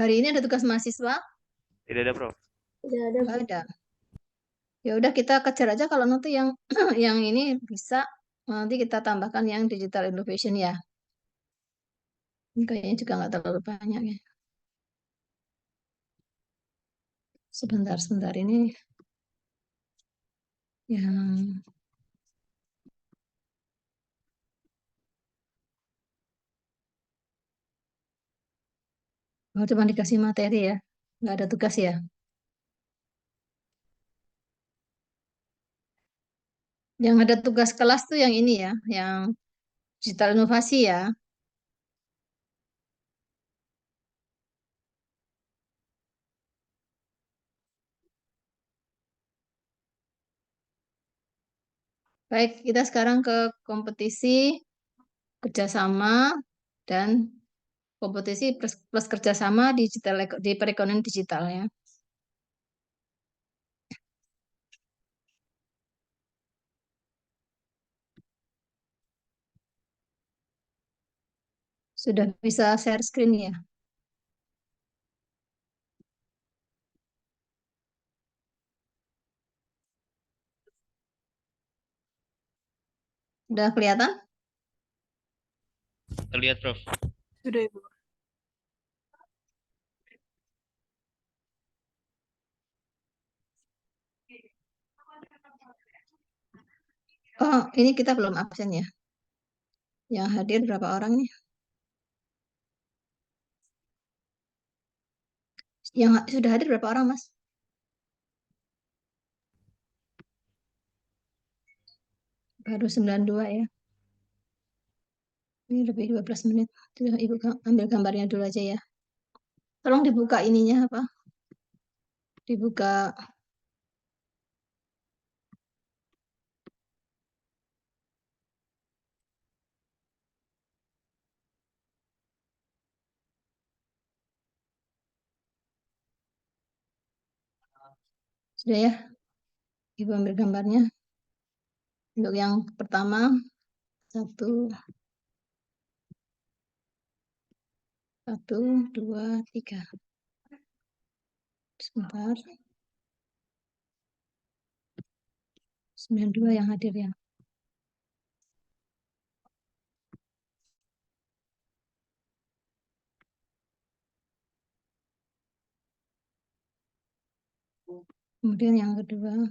Hari ini ada tugas mahasiswa? Tidak ada, Prof. Tidak ada, Nggak Bu. ada. Ya udah kita kejar aja kalau nanti yang yang ini bisa nanti kita tambahkan yang digital innovation ya. Ini kayaknya juga nggak terlalu banyak ya. Sebentar ini yang cuma dikasih materi ya, nggak ada tugas ya. Yang ada tugas kelas tuh yang ini ya, yang digital inovasi ya. Baik, kita sekarang ke kompetisi kerjasama dan kompetisi plus kerjasama digital di perekonomian digital ya. Sudah bisa share screen ya? Sudah kelihatan? Terlihat, Prof. Sudah, Ibu. Oh, ini kita belum absen ya. Yang hadir berapa orang nih? Yang sudah hadir berapa orang, Mas? Baru 92 ya. Ini lebih 12 menit. Ibu ambil gambarnya dulu aja ya. Tolong dibuka ininya apa? Dibuka. Sudah ya? Ibu ambil gambarnya. Untuk yang pertama, 1, 2, 3. Sebentar. 92 yang hadir ya. Kemudian yang kedua.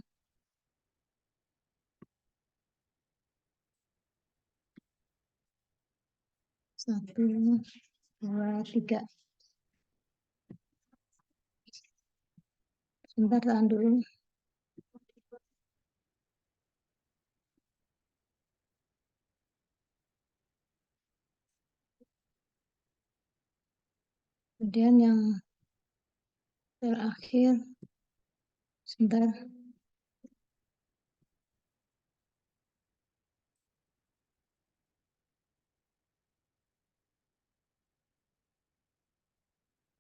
1, 2, 3. Sebentar, tahan dulu. Kemudian yang terakhir, sebentar.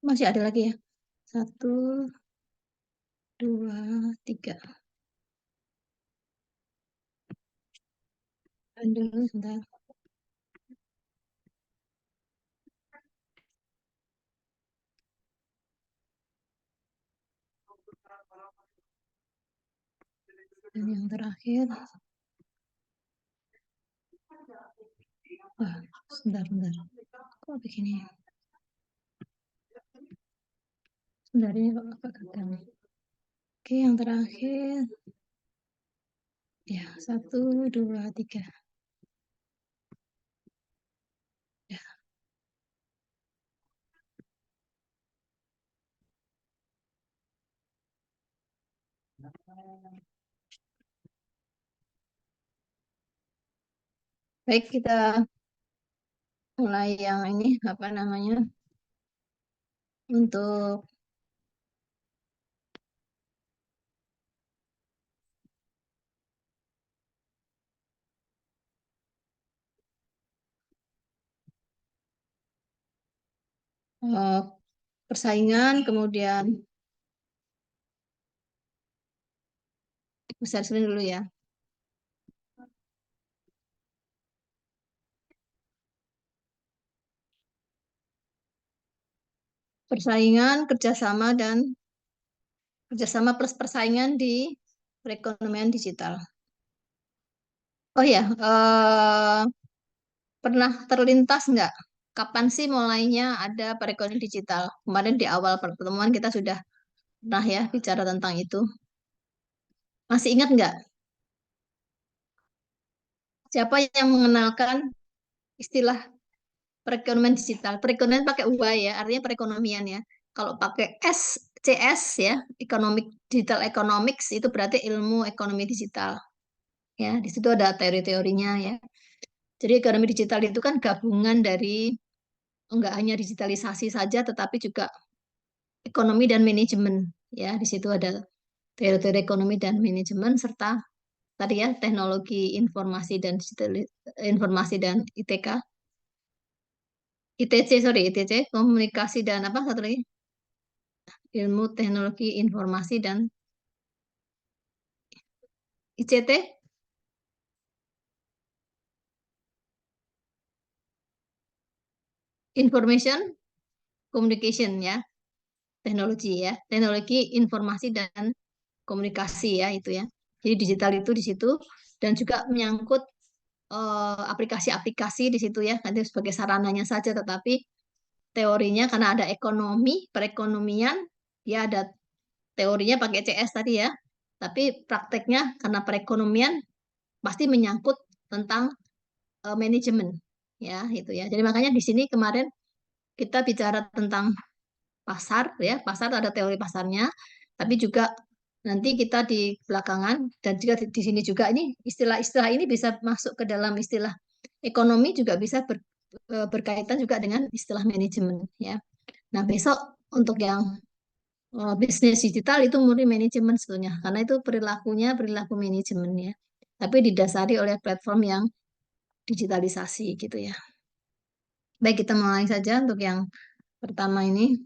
Masih ada lagi ya. 1, 2, 3. Tahan dulu sebentar. Dan yang terakhir. Wah, sebentar. Kok begini? Sebentar ini kok agak gagal. Oke, yang terakhir. Ya, 1, 2, 3. Ya. Baik, kita mulai yang ini, apa namanya, untuk eh, persaingan, kemudian besar screen dulu ya. persaingan, kerjasama plus persaingan di perekonomian digital. Oh ya, pernah terlintas nggak? Kapan sih mulainya ada perekonomian digital? Kemarin di awal pertemuan kita sudah pernah ya bicara tentang itu. Masih ingat nggak? Siapa yang mengenalkan istilah perekonomian digital? Perekonomian pakai Y ya, artinya perekonomian ya. Kalau pakai CS ya, digital economics itu berarti ilmu ekonomi digital. Ya, di situ ada teori-teorinya ya. Jadi ekonomi digital itu kan gabungan dari enggak hanya digitalisasi saja, tetapi juga ekonomi dan manajemen. Ya, di situ ada teori-teori ekonomi dan manajemen serta tadi ya teknologi informasi dan ITK, ITC sorry ITC komunikasi dan apa satu lagi ilmu teknologi informasi dan ICT information communication ya teknologi informasi dan komunikasi ya itu ya. Jadi digital itu di situ dan juga menyangkut aplikasi-aplikasi di situ ya, nanti sebagai sarananya saja, tetapi teorinya karena ada ekonomi, perekonomian, dia ada teorinya pakai CS tadi ya, tapi prakteknya karena perekonomian pasti menyangkut tentang manajemen ya itu ya. Jadi makanya di sini kemarin kita bicara tentang pasar ya, pasar ada teori pasarnya, tapi juga nanti kita di belakangan dan juga di sini juga ini istilah-istilah ini bisa masuk ke dalam istilah ekonomi juga bisa berkaitan juga dengan istilah manajemen ya. Nah, besok untuk yang bisnis digital itu murni manajemen sebetulnya karena itu perilakunya perilaku manajemen ya. Tapi didasari oleh platform yang digitalisasi gitu ya. Baik, kita mulai saja untuk yang pertama ini.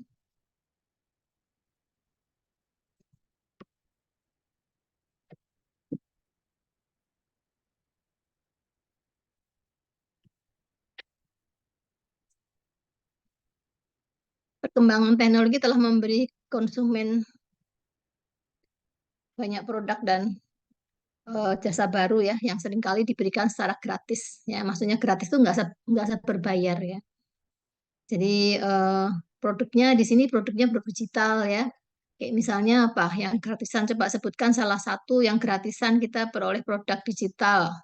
Perkembangan teknologi telah memberi konsumen banyak produk dan jasa baru ya yang seringkali diberikan secara gratis ya. Maksudnya gratis itu nggak berbayar ya. Jadi produknya di sini produknya produk digital ya. Kayak misalnya apa yang gratisan, coba sebutkan salah satu yang gratisan kita peroleh produk digital.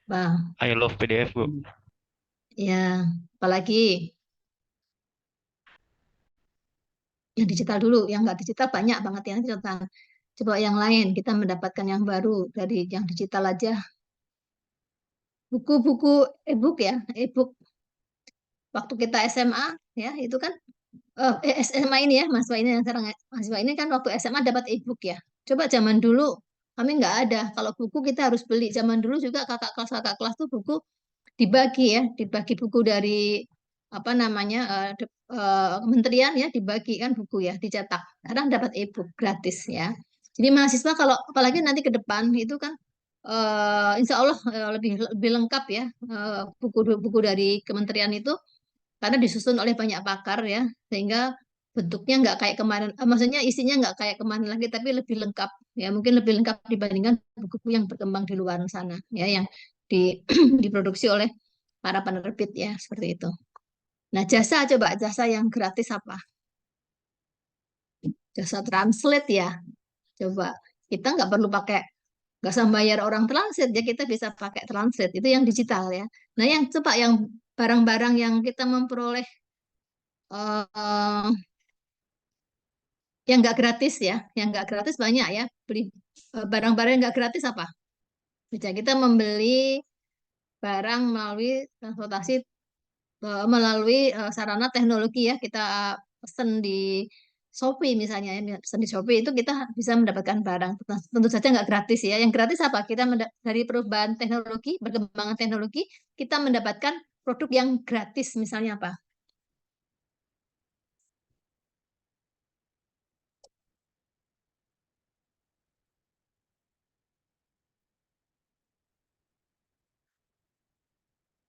Bang, I love PDF, Bu. ya apalagi yang digital dulu, yang nggak digital banyak banget yang digital. Coba yang lain kita mendapatkan yang baru dari yang digital aja. Buku-buku e-book ya, e-book waktu kita SMA ya itu kan SMA ini ya, mahasiswa ini yang sekarang mahasiswa ini kan waktu SMA dapat e-book ya. Coba zaman dulu kami nggak ada. Kalau buku kita harus beli. Zaman dulu juga kakak kelas tuh buku dibagi ya, dibagi buku dari apa namanya kementerian ya, dibagikan buku ya, dicetak. Sekarang dapat e-book gratis ya. Jadi mahasiswa kalau apalagi nanti ke depan itu kan insya Allah lebih lengkap ya buku-buku dari kementerian itu karena disusun oleh banyak pakar ya sehingga bentuknya nggak kayak kemarin maksudnya isinya nggak kayak kemarin lagi tapi lebih lengkap ya mungkin lebih lengkap dibandingkan buku-buku yang berkembang di luar sana ya yang di diproduksi oleh para penerbit ya seperti itu. Nah, coba jasa yang gratis apa? Jasa translate ya. Coba kita nggak usah bayar orang translate ya kita bisa pakai translate itu yang digital ya. Nah, yang coba yang barang-barang yang kita memperoleh eh, yang nggak gratis ya, yang nggak gratis banyak ya. Beli barang-barang yang nggak gratis apa? Bisa kita membeli barang melalui transportasi melalui sarana teknologi ya kita pesen di Shopee misalnya ya pesen di Shopee itu kita bisa mendapatkan barang tentu saja nggak gratis ya yang gratis apa kita dari perubahan teknologi perkembangan teknologi kita mendapatkan produk yang gratis misalnya apa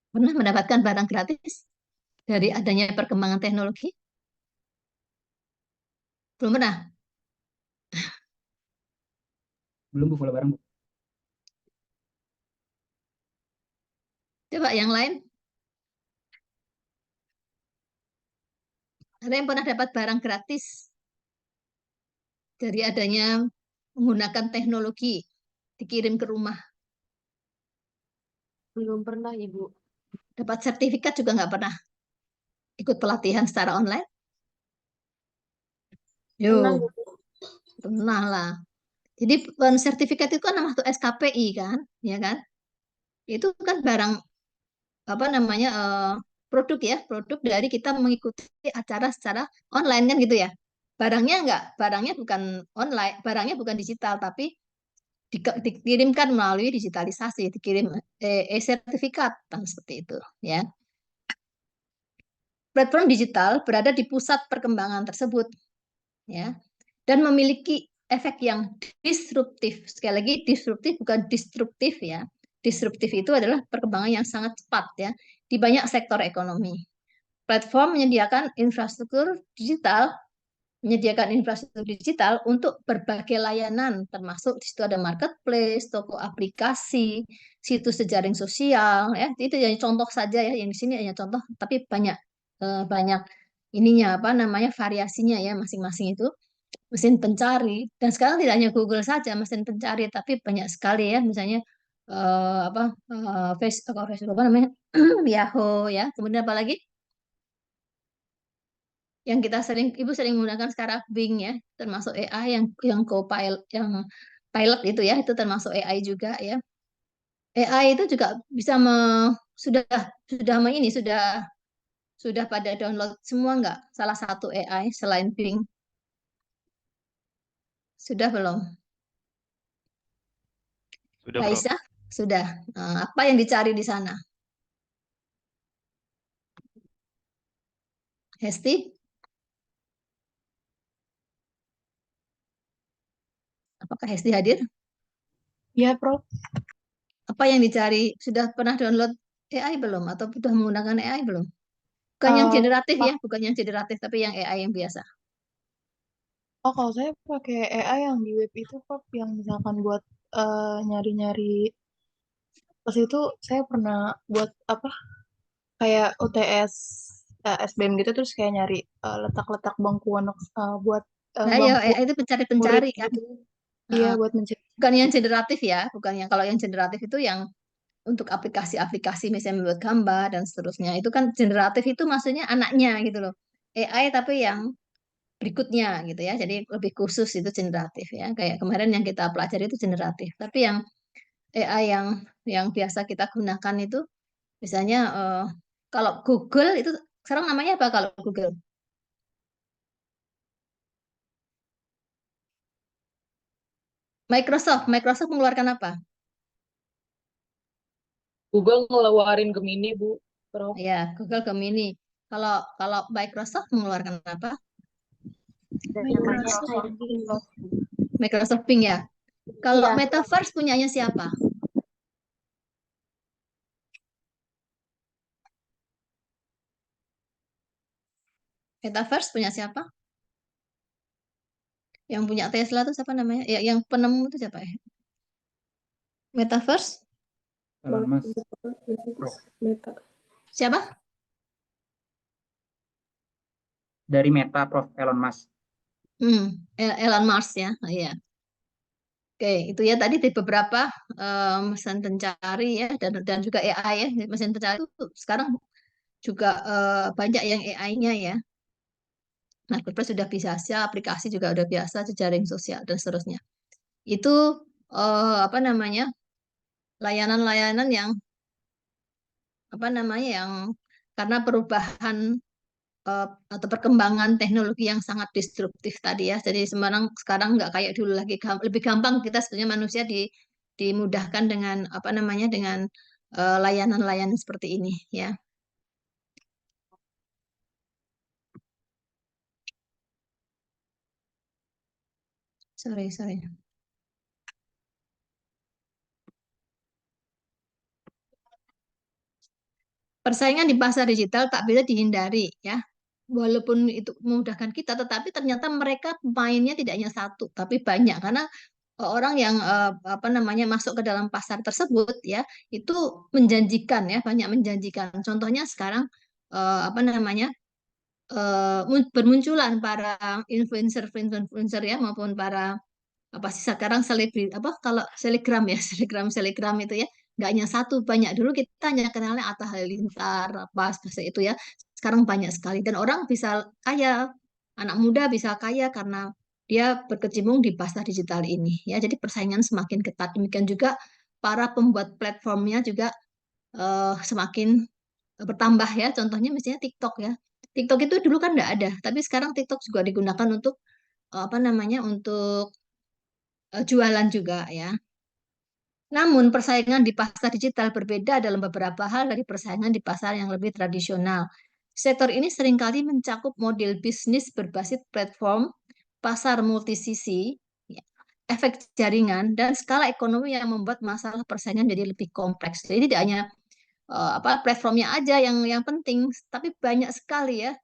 pernah mendapatkan barang gratis dari adanya perkembangan teknologi? Belum pernah. Belum Bu, kalau bareng Bu. Coba yang lain. Ada yang pernah dapat barang gratis dari adanya menggunakan teknologi dikirim ke rumah? Belum pernah Ibu. Dapat sertifikat juga nggak pernah ikut pelatihan secara online? Pernah Yo, Ibu. pernah lah. Jadi sertifikat itu kan nama satu SKPI kan, ya kan? Itu kan barang apa namanya produk ya, produk dari kita mengikuti acara secara online kan gitu ya. Barangnya enggak, barangnya bukan online, barangnya bukan digital, tapi dikirimkan melalui digitalisasi, dikirim e-sertifikat kan seperti itu ya. Platform digital berada di pusat perkembangan tersebut ya dan memiliki efek yang disruptif. Sekali lagi disruptif bukan destruktif ya. Disruptif itu adalah perkembangan yang sangat cepat ya di banyak sektor ekonomi. Platform menyediakan infrastruktur digital untuk berbagai layanan, termasuk di situ ada marketplace, toko aplikasi, situs jejaring sosial, ya itu yang contoh saja ya, yang di sini hanya contoh, tapi banyak banyak ininya apa namanya variasinya ya masing-masing itu mesin pencari dan sekarang tidak hanya Google saja mesin pencari tapi banyak sekali ya misalnya apa Facebook apa namanya Yahoo ya kemudian apa lagi yang kita sering ibu sering menggunakan sekarang Bing ya termasuk AI yang co-pilot yang pilot itu ya itu termasuk AI juga ya AI itu juga bisa sudah ini sudah pada download semua nggak salah satu AI selain Bing sudah belum Sudah, Prof. Raisa sudah. Apa yang dicari di sana Hesti apakah Hesti hadir Iya, Prof. apa yang dicari sudah pernah download AI belum atau sudah menggunakan AI belum bukan yang Eh, generatif ya Pak, bukan yang generatif tapi yang AI yang biasa oh kalau saya pakai AI yang di web itu, Prof, yang misalkan buat nyari-nyari terus itu saya pernah buat apa kayak UTS SBM gitu terus kayak nyari letak-letak bangkuan buat nah ya bangku AI itu murid pencari-pencari kan gitu. Iya, Nah, buat mencari. bukan yang generatif ya bukan yang kalau yang generatif itu yang untuk aplikasi-aplikasi misalnya membuat gambar dan seterusnya itu kan generatif itu maksudnya anaknya gitu loh AI tapi yang berikutnya gitu ya. Jadi lebih khusus itu generatif ya. Kayak kemarin yang kita pelajari itu generatif. Tapi yang AI yang biasa kita gunakan itu misalnya kalau Google itu sekarang namanya apa kalau Google? Microsoft mengeluarkan apa? Google ngeluarin Gemini, Bu. Prof. Ya, Google Gemini. Kalau kalau Microsoft mengeluarkan apa? Microsoft Microsoft Bing ya. Kalau Iya. Metaverse punyanya siapa? Metaverse punya siapa? Yang punya Tesla itu siapa namanya? Ya, yang penemu itu siapa ya? Metaverse? Elon Musk, Prof. Meta. Siapa? Dari Meta, Prof. Elon Musk. Elon Musk ya. Oh, iya. Oke, itu ya tadi di beberapa mesin pencari ya dan juga AI ya. Mesin pencari itu sekarang juga banyak yang AI-nya ya. Marketplace sudah biasa, aplikasi juga udah biasa, jejaring sosial dan seterusnya. Itu apa namanya? Layanan-layanan yang apa namanya yang karena perubahan eh, atau perkembangan teknologi yang sangat disruptif tadi ya. Jadi sekarang nggak kayak dulu lagi lebih gampang kita sebenarnya manusia dimudahkan dengan apa namanya dengan layanan-layanan seperti ini ya. Sorry, sorry. Persaingan di pasar digital tak bisa dihindari ya. Walaupun itu memudahkan kita, tetapi ternyata mereka pemainnya tidak hanya satu, tapi banyak karena orang yang apa namanya masuk ke dalam pasar tersebut ya itu menjanjikan ya, banyak menjanjikan. Contohnya sekarang apa namanya bermunculan para influencer ya maupun para apa sih sekarang selebgram apa kalau selegram ya selegram itu ya nggak hanya satu banyak dulu kita hanya kenalnya Atta Halilintar apa seperti itu ya sekarang banyak sekali dan orang bisa kaya anak muda bisa kaya karena dia berkecimpung di pasar digital ini ya jadi persaingan semakin ketat demikian juga para pembuat platformnya juga semakin bertambah ya contohnya misalnya TikTok ya TikTok itu dulu kan nggak ada tapi sekarang TikTok juga digunakan untuk apa namanya untuk jualan juga ya. Namun persaingan di pasar digital berbeda dalam beberapa hal dari persaingan di pasar yang lebih tradisional. Sektor ini seringkali mencakup model bisnis berbasis platform, pasar multisisi, ya, efek jaringan, dan skala ekonomi yang membuat masalah persaingan jadi lebih kompleks. Jadi tidak hanya apa platformnya aja yang penting, tapi banyak sekali ya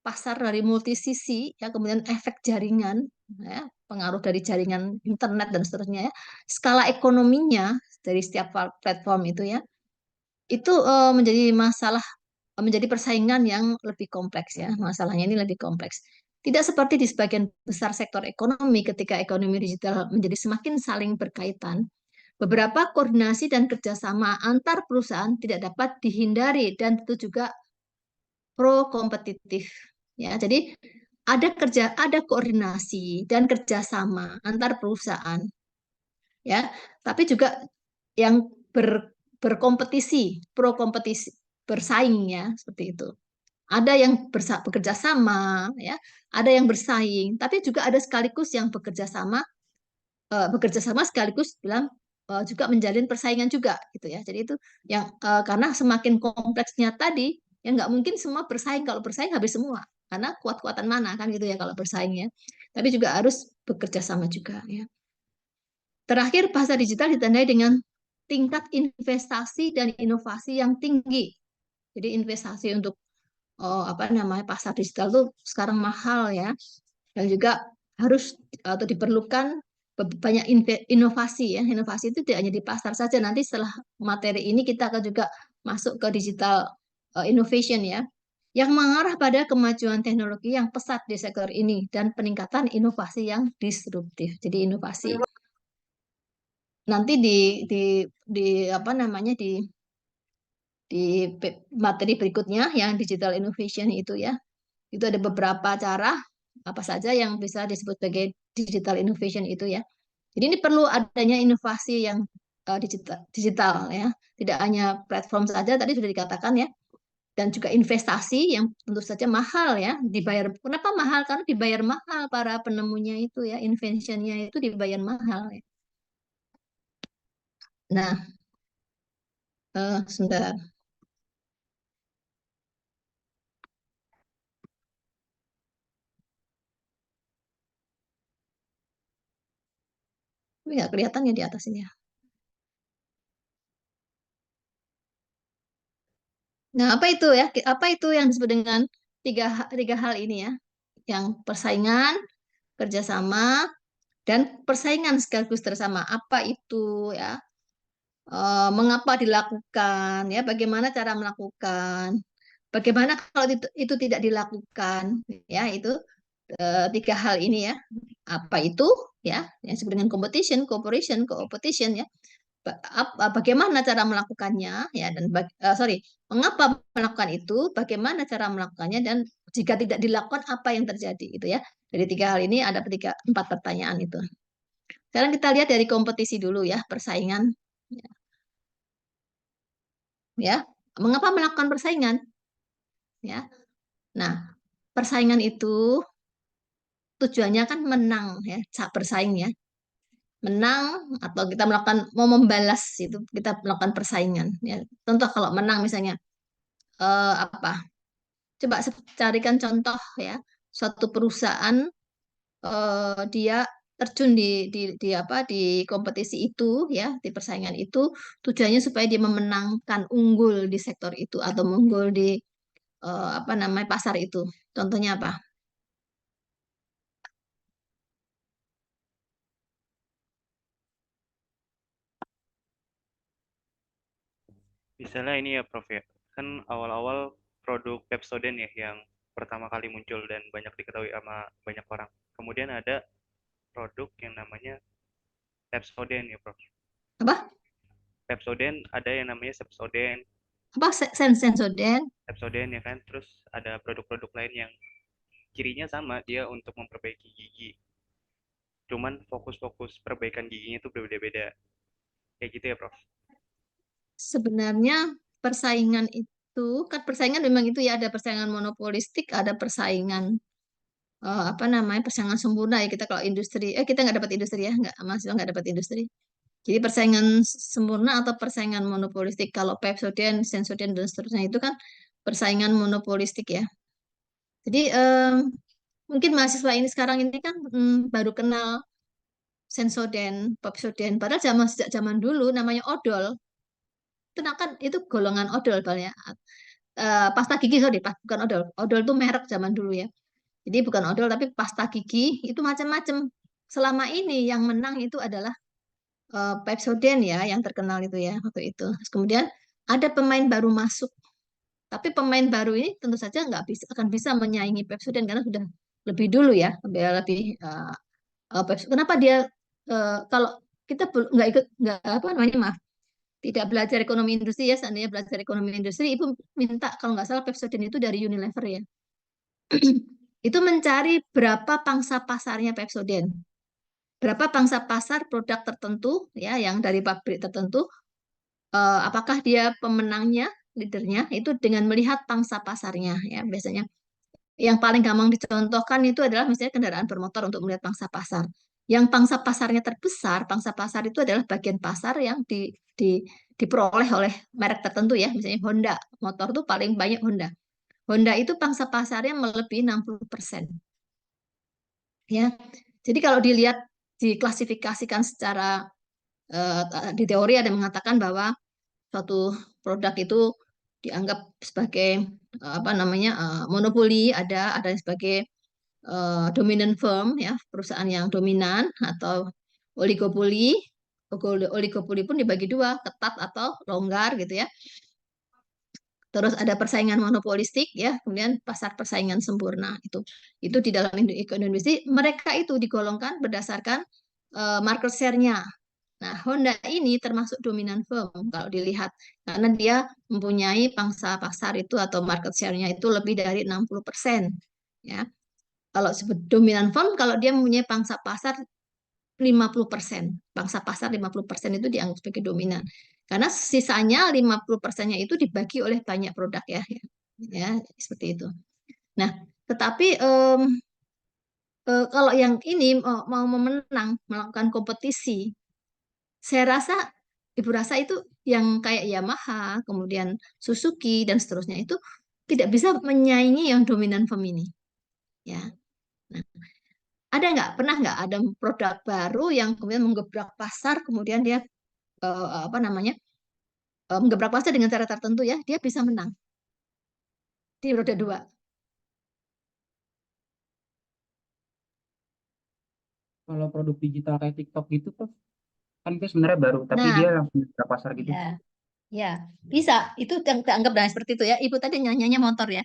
pasar dari multisisi, ya kemudian efek jaringan, ya, pengaruh dari jaringan internet dan seterusnya ya, skala ekonominya dari setiap platform itu ya, itu menjadi masalah, menjadi persaingan yang lebih kompleks ya, masalahnya ini lebih kompleks. Tidak seperti di sebagian besar sektor ekonomi ketika ekonomi digital menjadi semakin saling berkaitan, beberapa koordinasi dan kerjasama antar perusahaan tidak dapat dihindari dan itu juga pro kompetitif. Ya, jadi ada koordinasi dan kerjasama antar perusahaan, ya. Tapi juga yang berkompetisi, pro kompetisi, bersaing ya, seperti itu. Ada yang bekerja sama, ya. Ada yang bersaing, tapi juga ada sekaligus yang bekerja sama sekaligus bilang juga menjalin persaingan juga gitu ya. Jadi itu yang karena semakin kompleksnya tadi ya nggak mungkin semua bersaing. Kalau bersaing habis semua karena kuat-kuatan mana kan gitu ya kalau bersaingnya. Tapi juga harus bekerja sama juga ya. Terakhir pasar digital ditandai dengan tingkat investasi dan inovasi yang tinggi. Jadi investasi untuk apa namanya pasar digital itu sekarang mahal ya dan juga harus atau diperlukan banyak inovasi ya. Inovasi itu tidak hanya di pasar saja. Nanti setelah materi ini kita akan juga masuk ke digital innovation ya, yang mengarah pada kemajuan teknologi yang pesat di sektor ini dan peningkatan inovasi yang disruptif. Jadi inovasi nanti di apa namanya di materi berikutnya yang digital innovation itu ya. Itu ada beberapa cara apa saja yang bisa disebut sebagai digital innovation itu ya. Jadi ini perlu adanya inovasi yang digital ya. Tidak hanya platform saja tadi sudah dikatakan ya. Dan juga investasi yang tentu saja mahal ya, dibayar. Kenapa mahal? Karena dibayar mahal para penemunya itu ya, inventionnya itu dibayar mahal ya. Nah, sebentar. Ini nggak kelihatan ya di atas ini ya. Nah, apa itu ya? Apa itu yang disebut dengan tiga hal ini ya? Yang persaingan, kerjasama, dan persaingan sekaligus bersama. Apa itu ya? Mengapa dilakukan? Ya, bagaimana cara melakukan? Bagaimana kalau itu tidak dilakukan? Ya, itu tiga hal ini ya. Apa itu? Ya, yang disebut dengan competition, cooperation, competition ya. Bagaimana cara melakukannya ya dan sorry mengapa melakukan itu bagaimana cara melakukannya dan jika tidak dilakukan apa yang terjadi itu ya dari tiga hal ini ada empat pertanyaan itu sekarang kita lihat dari kompetisi dulu ya persaingan ya mengapa melakukan persaingan ya nah persaingan itu tujuannya kan menang ya bersaing ya menang atau kita melakukan mau membalas itu kita melakukan persaingan ya contoh kalau menang misalnya apa coba carikan contoh ya, suatu perusahaan dia terjun di apa di kompetisi itu ya, di persaingan itu tujuannya supaya dia memenangkan unggul di sektor itu atau unggul di apa namanya pasar itu. Contohnya apa? Misalnya ini ya Prof ya, kan awal-awal produk Pepsodent ya yang pertama kali muncul dan banyak diketahui sama banyak orang. Kemudian ada produk yang namanya Pepsodent ya Prof. Apa? Pepsodent ada yang namanya Sepsodent, Apa Sensodyne? Pepsodent ya kan. Terus ada produk-produk lain yang cirinya sama, dia untuk memperbaiki gigi. Cuman fokus-fokus perbaikan giginya itu berbeda-beda. Kayak gitu ya Prof. Sebenarnya persaingan itu kan persaingan memang itu ya, ada persaingan monopolistik, ada persaingan apa namanya persaingan sempurna ya. Kita kalau industri kita nggak dapat industri ya, nggak, mahasiswa nggak dapat industri. Jadi persaingan sempurna atau persaingan monopolistik. Kalau Pepsodent, Sensodyne dan seterusnya itu kan persaingan monopolistik ya. Jadi mungkin mahasiswa ini sekarang ini kan baru kenal Sensodyne, Pepsodent. Padahal sejak zaman dulu namanya odol. Itu kan itu golongan odol palnya. Pasta gigi sorry, bukan odol. Odol itu merek zaman dulu ya. Jadi bukan odol tapi pasta gigi itu macam-macam. Selama ini yang menang itu adalah Pepsodent ya, yang terkenal itu ya waktu itu. Terus kemudian ada pemain baru masuk, tapi pemain baru ini tentu saja nggak bisa akan bisa menyaingi Pepsodent karena sudah lebih dulu ya, lebih Kenapa dia kalau kita nggak ikut nggak apa namanya maaf tidak belajar ekonomi industri ya, seandainya belajar ekonomi industri ibu minta kalau nggak salah Pepsodent itu dari Unilever ya. Itu mencari berapa pangsa pasarnya Pepsodent, berapa pangsa pasar produk tertentu ya yang dari pabrik tertentu, apakah dia pemenangnya, leadernya itu dengan melihat pangsa pasarnya ya. Biasanya yang paling gampang dicontohkan itu adalah misalnya kendaraan bermotor untuk melihat pangsa pasar. Yang pangsa pasarnya terbesar, pangsa pasar itu adalah bagian pasar yang diperoleh oleh merek tertentu ya. Misalnya Honda, motor tuh paling banyak Honda. Honda itu pangsa pasarnya melebihi 60%. Ya. Jadi kalau dilihat diklasifikasikan secara di teori ada mengatakan bahwa suatu produk itu dianggap sebagai apa namanya monopoli, ada sebagai dominant firm ya, perusahaan yang dominan atau oligopoli. Oligopoli pun dibagi dua, ketat atau longgar gitu ya. Terus ada persaingan monopolistik ya, kemudian pasar persaingan sempurna itu di dalam industri mereka itu digolongkan berdasarkan market share-nya. Nah, Honda ini termasuk dominan firm kalau dilihat karena dia mempunyai pangsa pasar itu atau market share-nya itu lebih dari 60%. Ya. Kalau sebut dominan firm kalau dia mempunyai pangsa pasar 50%. Pangsa pasar 50% itu dianggap sebagai dominan. Karena sisanya 50%-nya itu dibagi oleh banyak produk ya. Ya, seperti itu. Nah, tetapi kalau yang ini mau memenang, melakukan kompetisi, saya rasa, Ibu rasa itu yang kayak Yamaha, kemudian Suzuki dan seterusnya itu tidak bisa menyaingi yang dominan firm ini. Ya, nah, ada nggak pernah nggak ada produk baru yang kemudian menggebrak pasar, kemudian dia apa namanya menggebrak pasar dengan cara tertentu ya, dia bisa menang di roda dua. Kalau produk digital kayak TikTok gitu Prof, kan itu sebenarnya baru, tapi Nah, dia langsung ke pasar gitu. ya, ya bisa. Itu anggap dengan seperti itu ya. Ibu tadi nyanyinya motor ya.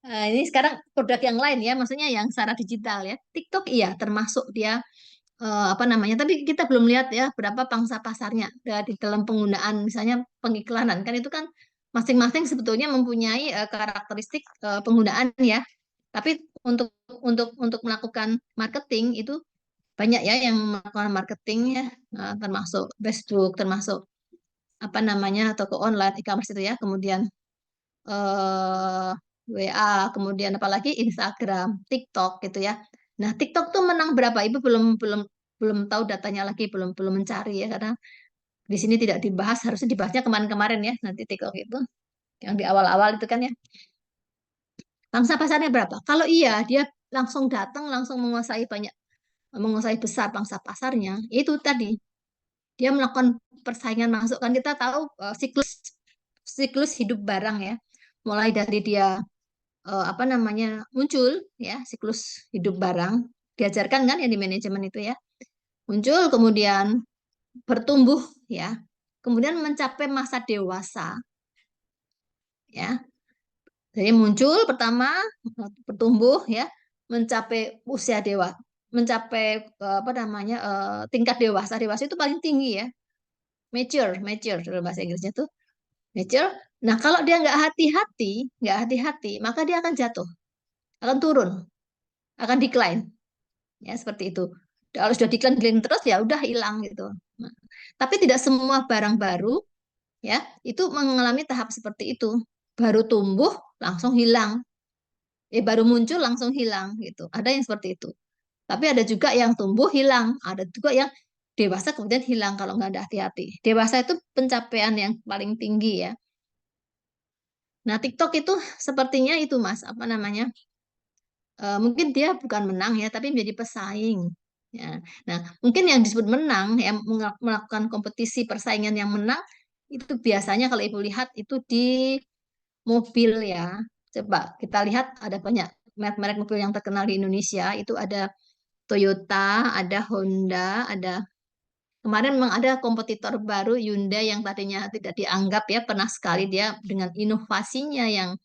Ini sekarang produk yang lain ya, maksudnya yang secara digital ya. TikTok iya termasuk dia apa namanya, tapi kita belum lihat ya berapa pangsa pasarnya di dalam penggunaan misalnya pengiklanan kan itu kan masing-masing sebetulnya mempunyai karakteristik penggunaan ya. Tapi untuk melakukan marketing itu banyak ya yang melakukan marketing ya, termasuk Facebook, termasuk apa namanya toko online e-commerce itu ya, kemudian eh, WA, kemudian apalagi Instagram, TikTok gitu ya. Nah, TikTok tuh menang berapa? Ibu belum belum belum tahu datanya lagi, belum belum mencari ya karena di sini tidak dibahas, harusnya dibahasnya kemarin-kemarin ya. Nanti TikTok itu yang di awal-awal itu kan ya. Pangsa pasarnya berapa? Kalau iya, dia langsung datang, langsung menguasai banyak menguasai besar pangsa pasarnya, itu tadi dia melakukan persaingan masuk. Kan kita tahu siklus siklus hidup barang ya, mulai dari dia apa namanya muncul ya, siklus hidup barang diajarkan kan ya di manajemen itu ya, muncul kemudian bertumbuh ya, kemudian mencapai masa dewasa ya. Jadi muncul pertama, bertumbuh ya, mencapai usia dewa, mencapai apa namanya tingkat dewasa. Dewasa itu paling tinggi ya, mature dalam bahasa Inggrisnya tuh mature. Nah, kalau dia nggak hati-hati, maka dia akan jatuh, akan turun, akan decline, ya seperti itu. Kalau sudah decline terus ya udah hilang gitu. Nah, tapi tidak semua barang baru ya itu mengalami tahap seperti itu. Baru tumbuh langsung hilang, baru muncul langsung hilang gitu. Ada yang seperti itu. Tapi ada juga yang tumbuh hilang, ada juga yang dewasa kemudian hilang kalau nggak ada hati-hati. Dewasa itu pencapaian yang paling tinggi ya. Nah, TikTok itu sepertinya itu Mas, apa namanya? Mungkin dia bukan menang ya, tapi menjadi pesaing. Ya. Nah, mungkin yang disebut menang, yang melakukan kompetisi persaingan yang menang, itu biasanya kalau Ibu lihat itu di mobil ya. Coba kita lihat ada banyak merek-merek mobil yang terkenal di Indonesia. Itu ada Toyota, ada Honda, ada kemarin memang ada kompetitor baru Hyundai yang tadinya tidak dianggap ya, pernah sekali dia dengan inovasinya yang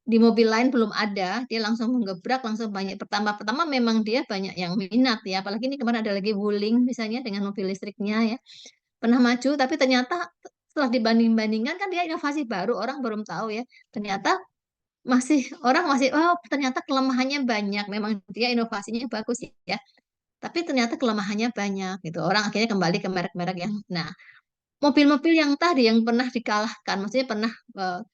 di mobil lain belum ada, dia langsung menggebrak, langsung banyak. Pertama-pertama memang dia banyak yang minat ya, apalagi ini kemarin ada lagi Wuling misalnya dengan mobil listriknya ya, pernah maju, tapi ternyata setelah dibanding-bandingkan kan dia inovasi baru, orang belum tahu ya, ternyata orang masih oh ternyata kelemahannya banyak, memang dia inovasinya bagus ya, tapi ternyata kelemahannya banyak gitu. Orang akhirnya kembali ke merek-merek yang nah mobil-mobil yang tadi yang pernah dikalahkan, maksudnya pernah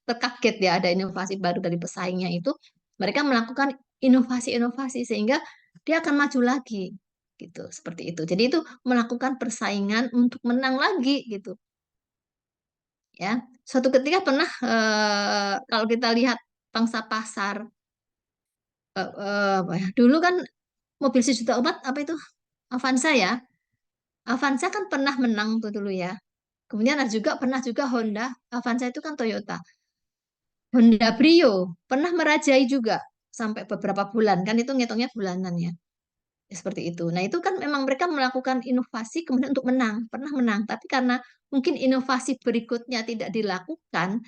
terkaget ya ada inovasi baru dari pesaingnya itu, mereka melakukan inovasi-inovasi sehingga dia akan maju lagi gitu, seperti itu. Jadi itu melakukan persaingan untuk menang lagi gitu. Ya, suatu ketika pernah kalau kita lihat pangsa pasar apa ya, dulu kan mobil sejuta umat apa itu Avanza ya, Avanza kan pernah menang tuh dulu ya. Kemudian ada juga pernah juga Honda, Avanza itu kan Toyota. Honda Brio pernah merajai juga sampai beberapa bulan kan itu ngitungnya bulanan ya. Ya, seperti itu. Nah, itu kan memang mereka melakukan inovasi kemudian untuk menang, pernah menang, tapi karena mungkin inovasi berikutnya tidak dilakukan,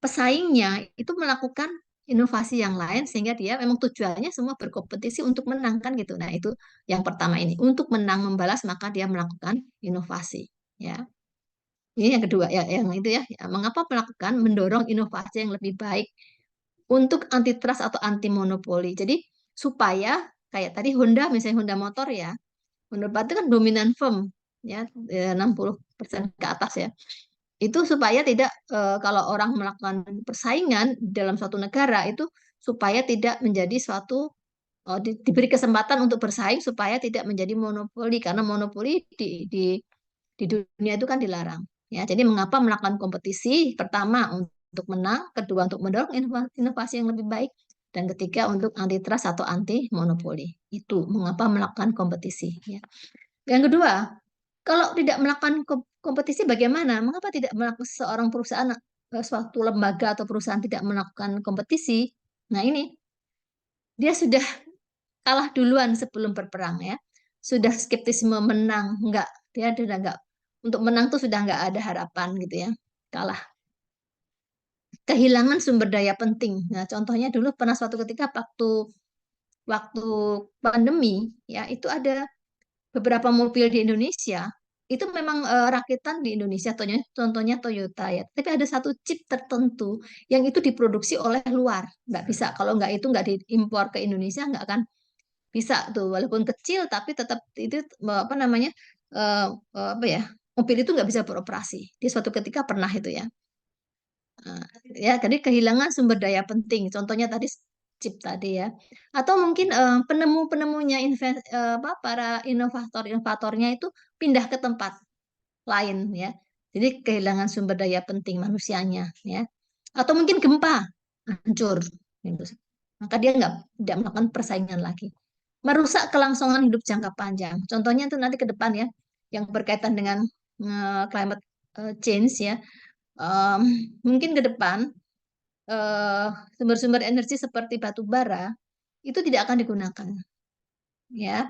pesaingnya itu melakukan inovasi yang lain sehingga dia memang tujuannya semua berkompetisi untuk menang kan gitu. Nah, itu yang pertama ini. Untuk menang membalas maka dia melakukan inovasi, ya. Ini yang kedua ya, yang itu ya, mengapa melakukan mendorong inovasi yang lebih baik untuk antitrust atau anti monopoli. Jadi supaya kayak tadi Honda misalnya Honda Motor ya, Honda itu kan dominan firm ya 60% ke atas ya. Itu supaya tidak kalau orang melakukan persaingan dalam suatu negara itu supaya tidak menjadi suatu diberi kesempatan untuk bersaing supaya tidak menjadi monopoli karena monopoli di dunia itu kan dilarang. Ya, jadi mengapa melakukan kompetisi? Pertama untuk menang, kedua untuk mendorong inovasi yang lebih baik, dan ketiga untuk antitrust atau anti monopoli. Itu mengapa melakukan kompetisi. Ya. Yang kedua, kalau tidak melakukan kompetisi bagaimana? Mengapa tidak melakukan seorang perusahaan, suatu lembaga atau perusahaan tidak melakukan kompetisi? Nah ini, dia sudah kalah duluan sebelum berperang ya. Sudah skeptisme menang, enggak. Dia sudah enggak. Untuk menang tuh sudah enggak ada harapan gitu ya. Kalah. Kehilangan sumber daya penting. Nah, contohnya dulu pernah suatu ketika waktu pandemi ya, itu ada beberapa mobil di Indonesia itu memang rakitan di Indonesia, contohnya Toyota ya. Tapi ada satu chip tertentu yang itu diproduksi oleh luar, nggak bisa. Kalau nggak itu nggak diimpor ke Indonesia nggak akan bisa tuh. Walaupun kecil tapi tetap itu apa namanya apa ya mobil itu nggak bisa beroperasi. Di suatu ketika pernah itu ya. Ya, tadi kehilangan sumber daya penting. Contohnya tadi chip tadi ya. Atau mungkin penemu-penemunya para inovator-inovatornya itu pindah ke tempat lain ya. Jadi kehilangan sumber daya penting manusianya ya. Atau mungkin gempa hancur gitu. Maka dia nggak tidak melakukan persaingan lagi. merusak kelangsungan hidup jangka panjang. Contohnya itu nanti ke depan ya, yang berkaitan dengan climate change ya. Mungkin ke depan sumber-sumber energi seperti batu bara itu tidak akan digunakan, ya.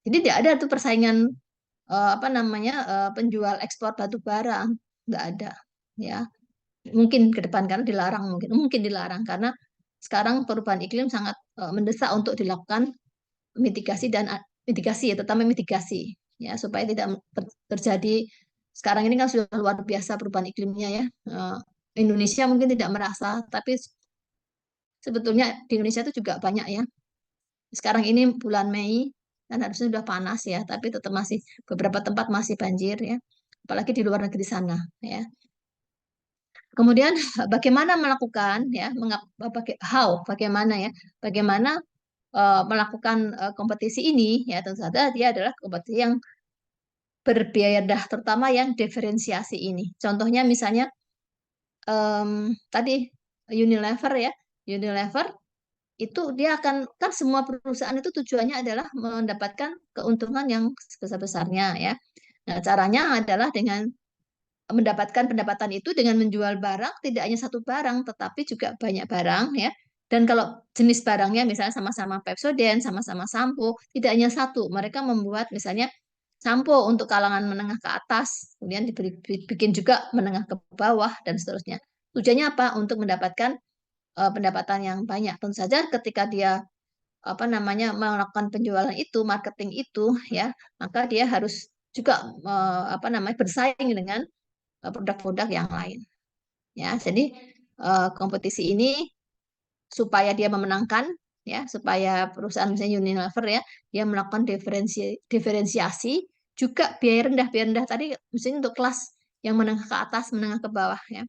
Jadi tidak ada tuh persaingan penjual ekspor batu bara, nggak ada, ya. Mungkin ke depan karena dilarang, mungkin dilarang karena sekarang perubahan iklim sangat mendesak untuk dilakukan mitigasi mitigasi ya, terutama mitigasi ya supaya tidak terjadi. Sekarang ini kan sudah luar biasa perubahan iklimnya ya. Indonesia mungkin tidak merasa, tapi sebetulnya di Indonesia itu juga banyak ya. Sekarang ini bulan Mei kan harusnya sudah panas ya, tapi tetap masih beberapa tempat masih banjir ya, apalagi di luar negeri sana ya. Kemudian bagaimana melakukan ya, bagaimana ya, bagaimana melakukan kompetisi ini ya, tentu saja dia adalah kompetisi yang berbiaya rendah, terutama yang diferensiasi ini. Contohnya misalnya tadi Unilever ya, Unilever itu dia akan, kan semua perusahaan itu tujuannya adalah mendapatkan keuntungan yang sebesar-besarnya ya. Nah, caranya adalah dengan mendapatkan pendapatan itu dengan menjual barang, tidak hanya satu barang, tetapi juga banyak barang ya. Dan kalau jenis barangnya misalnya sama-sama Pepsodent, sama-sama sampo, tidak hanya satu. Mereka membuat misalnya sampo untuk kalangan menengah ke atas, kemudian dibikin juga menengah ke bawah, dan seterusnya. Tujuannya apa? Untuk mendapatkan pendapatan yang banyak. Tentu saja ketika dia melakukan penjualan itu, marketing itu ya, maka dia harus juga bersaing dengan produk-produk yang lain ya. Jadi kompetisi ini supaya dia memenangkan ya, supaya perusahaan misalnya Unilever ya, dia melakukan diferensiasi juga biaya rendah tadi misalnya untuk kelas yang menengah ke atas, menengah ke bawah ya.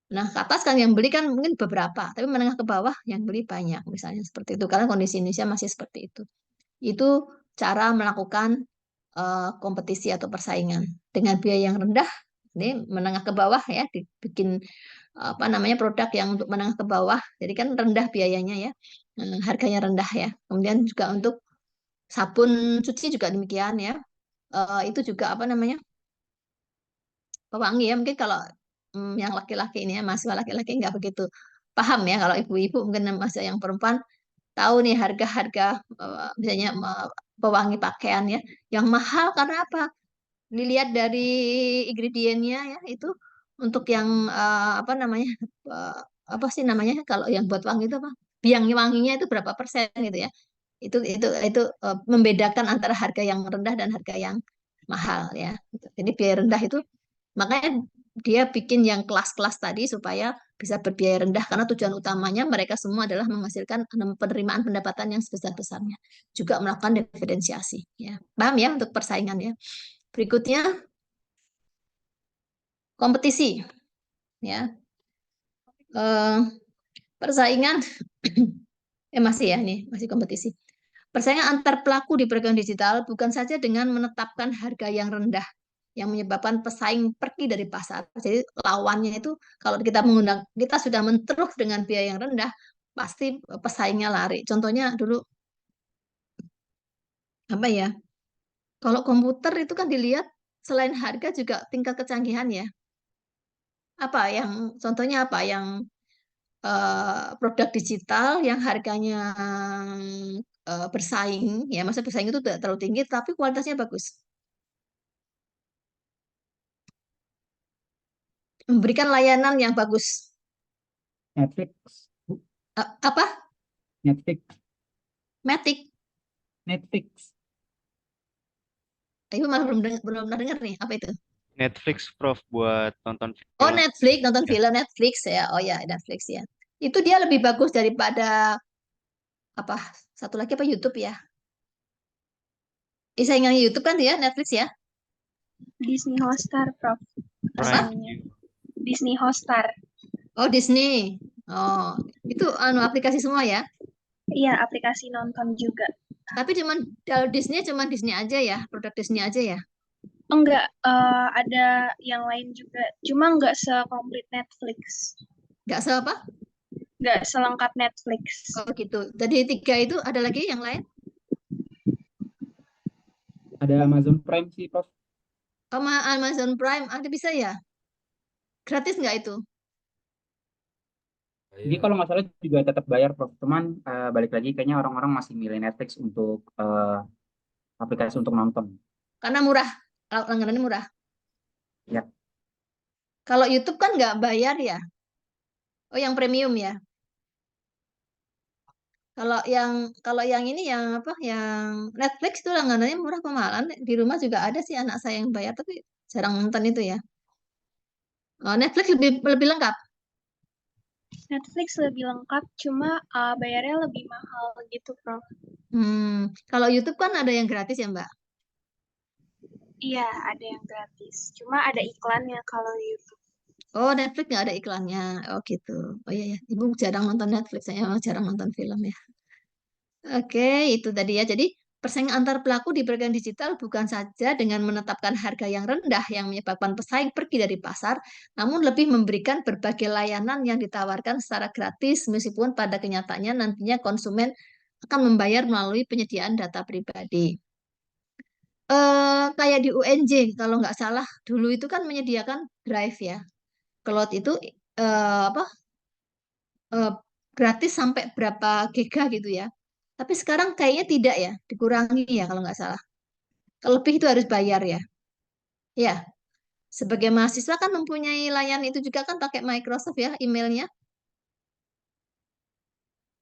Nah, ke atas kan yang beli kan mungkin beberapa, tapi menengah ke bawah yang beli banyak, misalnya seperti itu. Karena kondisi Indonesia masih seperti itu. Itu cara melakukan kompetisi atau persaingan dengan biaya yang rendah, ini menengah ke bawah ya, dibikin produk yang untuk menengah ke bawah. Jadi kan rendah biayanya ya, harganya rendah ya. Kemudian juga untuk sabun cuci juga demikian ya. Itu juga pewangi ya, mungkin kalau yang laki-laki ini ya, mahasiswa laki-laki nggak begitu paham ya. Kalau ibu-ibu mungkin mahasiswa yang perempuan tahu nih harga-harga misalnya pewangi pakaian ya yang mahal karena apa? Dilihat dari ingredientnya ya, itu untuk yang apa sih namanya kalau yang buat wangi itu apa? Biang wanginya itu berapa persen gitu ya? Itu membedakan antara harga yang rendah dan harga yang mahal ya. Jadi biaya rendah itu makanya dia bikin yang kelas-kelas tadi supaya bisa berbiaya rendah karena tujuan utamanya mereka semua adalah menghasilkan penerimaan pendapatan yang sebesar-besarnya. Juga melakukan diferensiasi ya. Paham ya untuk persaingan ya. Berikutnya kompetisi ya. Persaingan masih ya nih, masih kompetisi. Persaingan antar pelaku di perdagangan digital bukan saja dengan menetapkan harga yang rendah yang menyebabkan pesaing pergi dari pasar. Jadi lawannya itu kalau kita sudah menteruk dengan biaya yang rendah, pasti pesaingnya lari. Contohnya dulu apa ya? Kalau komputer itu kan dilihat selain harga juga tingkat kecanggihan ya. Contohnya apa yang produk digital yang harganya bersaing ya, masa bersaing itu tidak terlalu tinggi tapi kualitasnya bagus, memberikan layanan yang bagus. Netflix, Apa? Netflix, Matic. Netflix. Tapi malah belum pernah dengar nih apa itu. Netflix, Prof, buat nonton Oh, film. Netflix, nonton Ya. film Netflix ya. Oh ya, Netflix ya. Itu dia lebih bagus daripada apa? Satu lagi apa YouTube ya? Saingannya YouTube kan dia Netflix ya. Disney Hotstar, Prof. Prime Asalnya. Video. Disney Hotstar. Oh, Disney. Oh, itu aplikasi semua ya. Iya, aplikasi nonton juga. Tapi kalau Disney cuma Disney aja ya, produk Disney aja ya. Enggak, ada yang lain juga. Cuma enggak sekomplit Netflix. Nggak seapa? Enggak selengkap Netflix. Oh gitu. Jadi 3 itu ada lagi yang lain? Ada Amazon Prime sih, Prof. Sama Amazon Prime ada bisa ya? Gratis nggak itu? Jadi kalau nggak salah juga tetap bayar, Prof. Cuman balik lagi kayaknya orang-orang masih milih Netflix untuk aplikasi untuk nonton. Karena murah, langganannya murah. Ya, Kalau YouTube kan nggak bayar ya? Oh, yang premium ya? Kalau yang ini yang apa? Yang Netflix itu langganannya murah kemahalan. Di rumah juga ada sih anak saya yang bayar, tapi jarang nonton itu ya. Oh, Netflix lebih lebih lengkap. Netflix lebih lengkap, cuma bayarnya lebih mahal gitu, Prof. Kalau YouTube kan ada yang gratis ya, Mbak? Iya, ada yang gratis. Cuma ada iklannya kalau di YouTube. Oh, Netflix nggak ada iklannya. Oh, gitu. Oh iya ya, Ibu jarang nonton Netflix, saya emang jarang nonton film ya. Oke, itu tadi ya. Jadi, persaingan antar pelaku di perdagangan digital bukan saja dengan menetapkan harga yang rendah yang menyebabkan pesaing pergi dari pasar, namun lebih memberikan berbagai layanan yang ditawarkan secara gratis, meskipun pada kenyataannya nantinya konsumen akan membayar melalui penyediaan data pribadi. Kayak di UNJ, kalau nggak salah, dulu itu kan menyediakan Drive ya. Cloud itu apa eh, gratis sampai berapa giga gitu ya. Tapi sekarang kayaknya tidak ya, dikurangi ya kalau nggak salah. Kalau lebih itu harus bayar ya. Ya, sebagai mahasiswa kan mempunyai layanan itu juga kan pakai Microsoft ya emailnya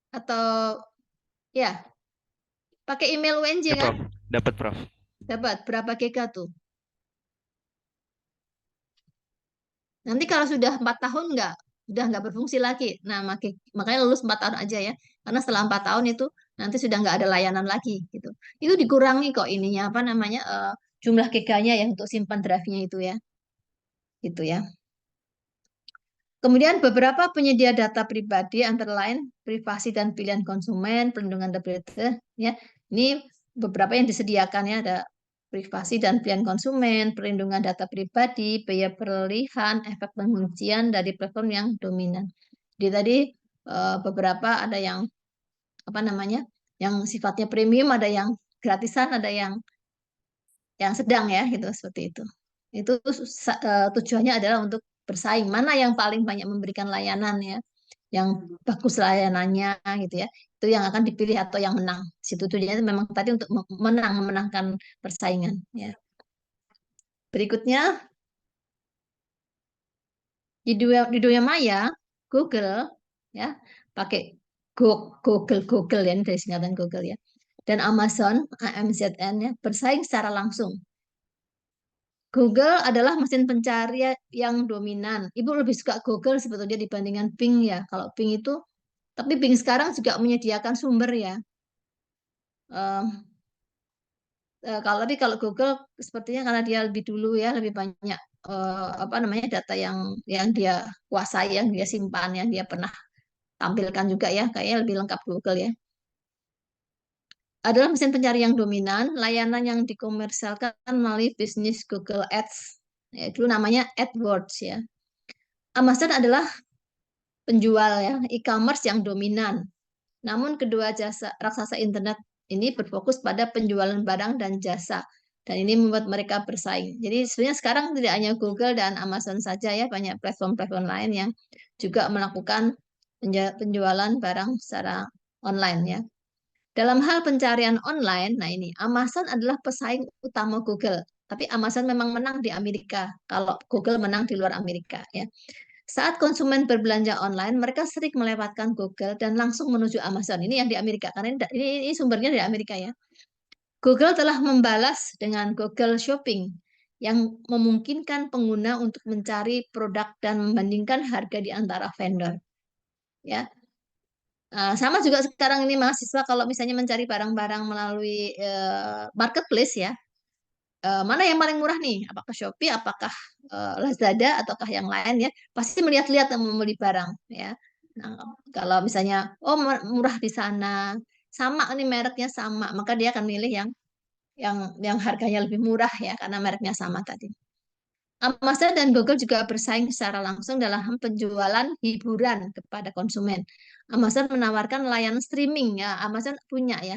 atau ya pakai email UNJ Ya, kan Prof. Dapat, Prof. dapat berapa giga tuh. Nanti kalau sudah 4 tahun nggak berfungsi lagi. Nah, makanya lulus 4 tahun aja ya. Karena setelah 4 tahun itu nanti sudah nggak ada layanan lagi gitu. Itu dikurangi kok ininya apa namanya jumlah giganya yang untuk simpan drive-nya itu ya. Gitu ya. Kemudian beberapa penyedia data pribadi antara lain privasi dan pilihan konsumen, perlindungan data ya. Ini beberapa yang disediakan ya ada privasi dan pilihan konsumen, perlindungan data pribadi, biaya peralihan, efek penguncian dari platform yang dominan. Jadi tadi beberapa ada yang apa namanya? Yang sifatnya premium, ada yang gratisan, ada yang sedang ya gitu seperti itu. Itu tujuannya adalah untuk bersaing mana yang paling banyak memberikan layanan ya, yang bagus layanannya gitu ya. Itu yang akan dipilih atau yang menang. Situ tujuannya memang tadi untuk memenangkan persaingan ya. Berikutnya di dunia maya Google ya pakai Google ya ini dari singkatan Google ya. Dan Amazon AMZN ya bersaing secara langsung. Google adalah mesin pencari yang dominan. Ibu lebih suka Google sebetulnya dibandingkan Bing ya. Kalau Bing itu, tapi Bing sekarang juga menyediakan sumber ya. Kalau Google sepertinya karena dia lebih dulu ya, lebih banyak apa namanya data yang dia kuasai, yang dia simpan, yang dia pernah tampilkan juga ya. Kayaknya lebih lengkap Google ya. Adalah mesin pencari yang dominan, layanan yang dikomersialkan melalui bisnis Google Ads. Ya, dulu namanya AdWords ya. Amazon adalah penjual ya, e-commerce yang dominan. Namun kedua jasa raksasa internet ini berfokus pada penjualan barang dan jasa. Dan ini membuat mereka bersaing. Jadi sebenarnya sekarang tidak hanya Google dan Amazon saja ya, banyak platform-platform lain yang juga melakukan penjualan barang secara online ya. Dalam hal pencarian online, nah ini Amazon adalah pesaing utama Google. Tapi Amazon memang menang di Amerika, kalau Google menang di luar Amerika ya. Saat konsumen berbelanja online, mereka sering melewatkan Google dan langsung menuju Amazon. Ini yang di Amerika, karena ini sumbernya dari Amerika ya. Google telah membalas dengan Google Shopping yang memungkinkan pengguna untuk mencari produk dan membandingkan harga di antara vendor. Ya, sama juga sekarang ini mahasiswa kalau misalnya mencari barang-barang melalui marketplace ya, mana yang paling murah nih? Apakah Shopee, apakah Lazada, ataukah yang lain ya? Pasti melihat-lihat dan membeli barang ya. Nah, kalau misalnya oh murah di sana, sama nih mereknya sama, maka dia akan milih yang harganya lebih murah ya karena mereknya sama tadi. Amazon dan Google juga bersaing secara langsung dalam penjualan hiburan kepada konsumen. Amazon menawarkan layanan streaming ya. Amazon punya ya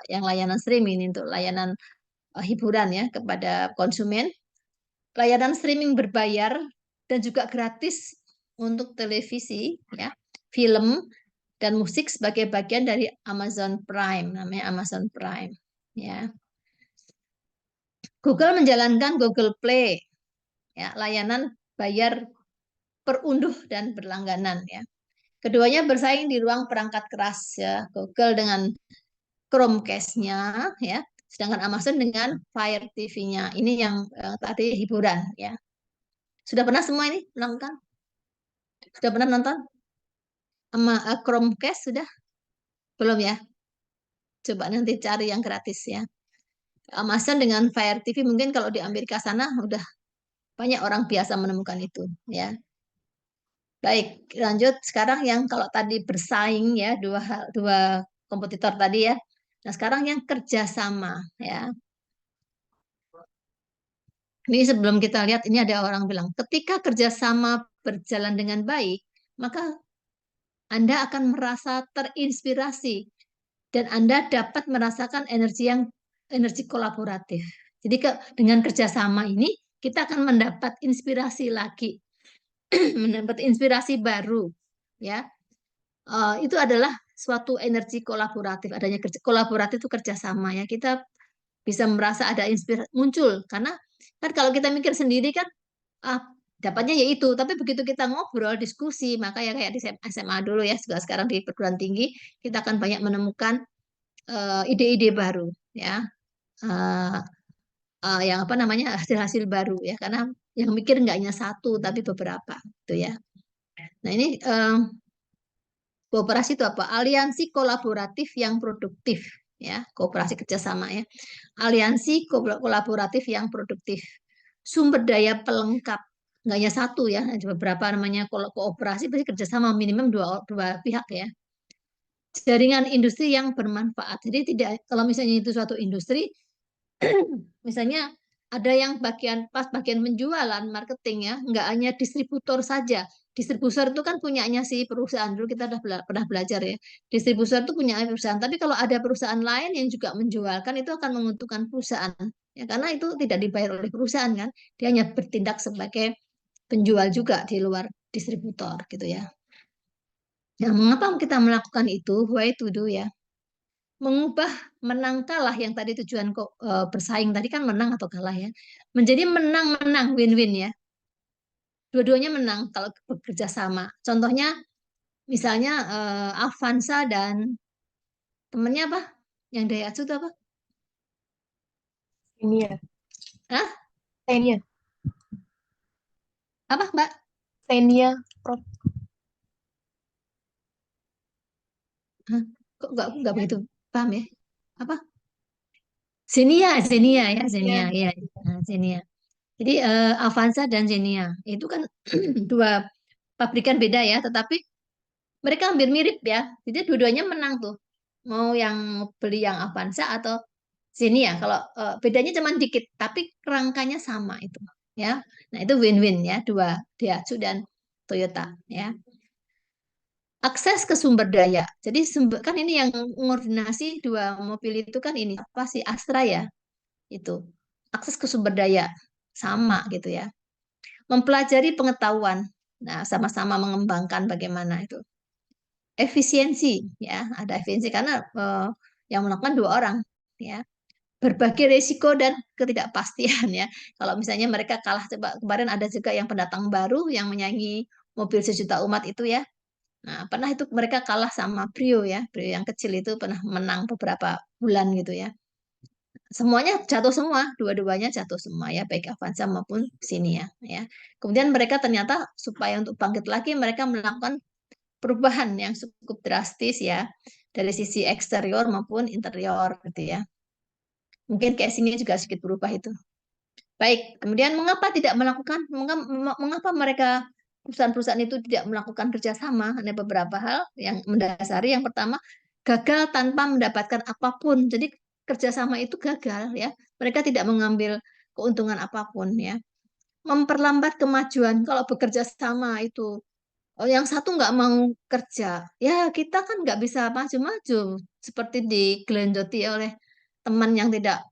yang layanan streaming itu layanan hiburan ya kepada konsumen, layanan streaming berbayar dan juga gratis untuk televisi ya, film dan musik sebagai bagian dari Amazon Prime, namanya Amazon Prime ya. Google menjalankan Google Play ya, layanan bayar perunduh dan berlangganan ya. Keduanya bersaing di ruang perangkat keras ya, Google dengan Chromecast-nya ya, sedangkan Amazon dengan Fire TV-nya. Ini yang tadi hiburan ya. Sudah pernah semua ini melakukan? Sudah pernah nonton sama Chromecast sudah? Belum ya? Coba nanti cari yang gratis ya. Amazon dengan Fire TV mungkin kalau di Amerika sana udah banyak orang biasa menemukan itu ya. Baik, lanjut sekarang yang kalau tadi bersaing ya dua kompetitor tadi ya. Nah, sekarang yang kerjasama ya. Ini sebelum kita lihat ini ada orang bilang, ketika kerjasama berjalan dengan baik, maka Anda akan merasa terinspirasi dan Anda dapat merasakan energi kolaboratif. Jadi dengan kerjasama ini kita akan mendapat inspirasi lagi, mendapat inspirasi baru, ya. Itu adalah suatu energi kolaboratif. Adanya kolaboratif itu kerjasama ya. Kita bisa merasa ada inspirasi muncul karena kan kalau kita mikir sendiri kan dapatnya ya itu, tapi begitu kita ngobrol diskusi maka ya kayak di SMA dulu ya, juga sekarang di perguruan tinggi kita akan banyak menemukan ide-ide baru ya, yang apa namanya hasil-hasil baru ya, karena yang mikir nggak hanya satu tapi beberapa gitu ya. Nah ini kooperasi itu apa? Aliansi kolaboratif yang produktif ya, kooperasi kerjasama ya. Aliansi kolaboratif yang produktif. Sumber daya pelengkap, nggak hanya satu ya, ada beberapa namanya kooperasi berarti kerjasama minimum dua pihak ya. Jaringan industri yang bermanfaat. Jadi tidak, kalau misalnya itu suatu industri, misalnya ada yang bagian penjualan, marketing ya, nggak hanya distributor saja. Distributor itu kan punyanya si perusahaan. Dulu kita udah pernah belajar ya. Distributor itu punya perusahaan. Tapi kalau ada perusahaan lain yang juga menjualkan, itu akan menguntungkan perusahaan. Ya, karena itu tidak dibayar oleh perusahaan kan. Dia hanya bertindak sebagai penjual juga di luar distributor gitu ya. Nah, mengapa kita melakukan itu? Why to do ya? Mengubah menang kalah yang tadi tujuan bersaing tadi kan menang atau kalah ya, menjadi menang-menang win-win ya. Dua-duanya menang kalau bekerja sama. Contohnya misalnya Avanza dan temennya apa? Yang Daihatsu itu apa? Ini ya. Hah? Xenia. Apa, Mbak? Xenia, Prof. Hah? Kok nggak begitu paham ya? Apa? Xenia ya, Xenia ya. Nah, Xenia. Jadi Avanza dan Xenia itu kan dua pabrikan beda ya, tetapi mereka hampir mirip ya. Jadi dua-duanya menang tuh. Mau yang beli yang Avanza atau Xenia. Kalau bedanya cuma dikit, tapi kerangkanya sama itu ya. Nah, itu win-win ya, dua Daihatsu dan Toyota ya. Akses ke sumber daya. Jadi kan ini yang koordinasi dua mobil itu kan ini apa sih Astra ya? Itu. Akses ke sumber daya sama gitu ya. Mempelajari pengetahuan. Nah, sama-sama mengembangkan bagaimana itu. Efisiensi ya, ada efisiensi karena yang melakukan dua orang ya. Berbagi risiko dan ketidakpastian ya. Kalau misalnya mereka kalah, coba kemarin ada juga yang pendatang baru yang menyanyi mobil sejuta umat itu ya. Nah, pernah itu mereka kalah sama Brio ya. Brio yang kecil itu pernah menang beberapa bulan gitu ya. Semuanya jatuh semua, dua-duanya jatuh semua ya, baik Avanza maupun Xenia ya. Kemudian mereka ternyata supaya untuk bangkit lagi mereka melakukan perubahan yang cukup drastis ya dari sisi eksterior maupun interior gitu ya. Mungkin casingnya juga sedikit berubah itu. Baik, kemudian mengapa mereka perusahaan-perusahaan itu tidak melakukan kerjasama? Ada beberapa hal yang mendasari. Yang pertama, gagal tanpa mendapatkan apapun. Jadi kerjasama itu gagal ya. Mereka tidak mengambil keuntungan apapun ya. Memperlambat kemajuan. Kalau bekerja sama itu yang satu nggak mau kerja, ya kita kan nggak bisa maju-maju seperti digelendoti oleh teman yang tidak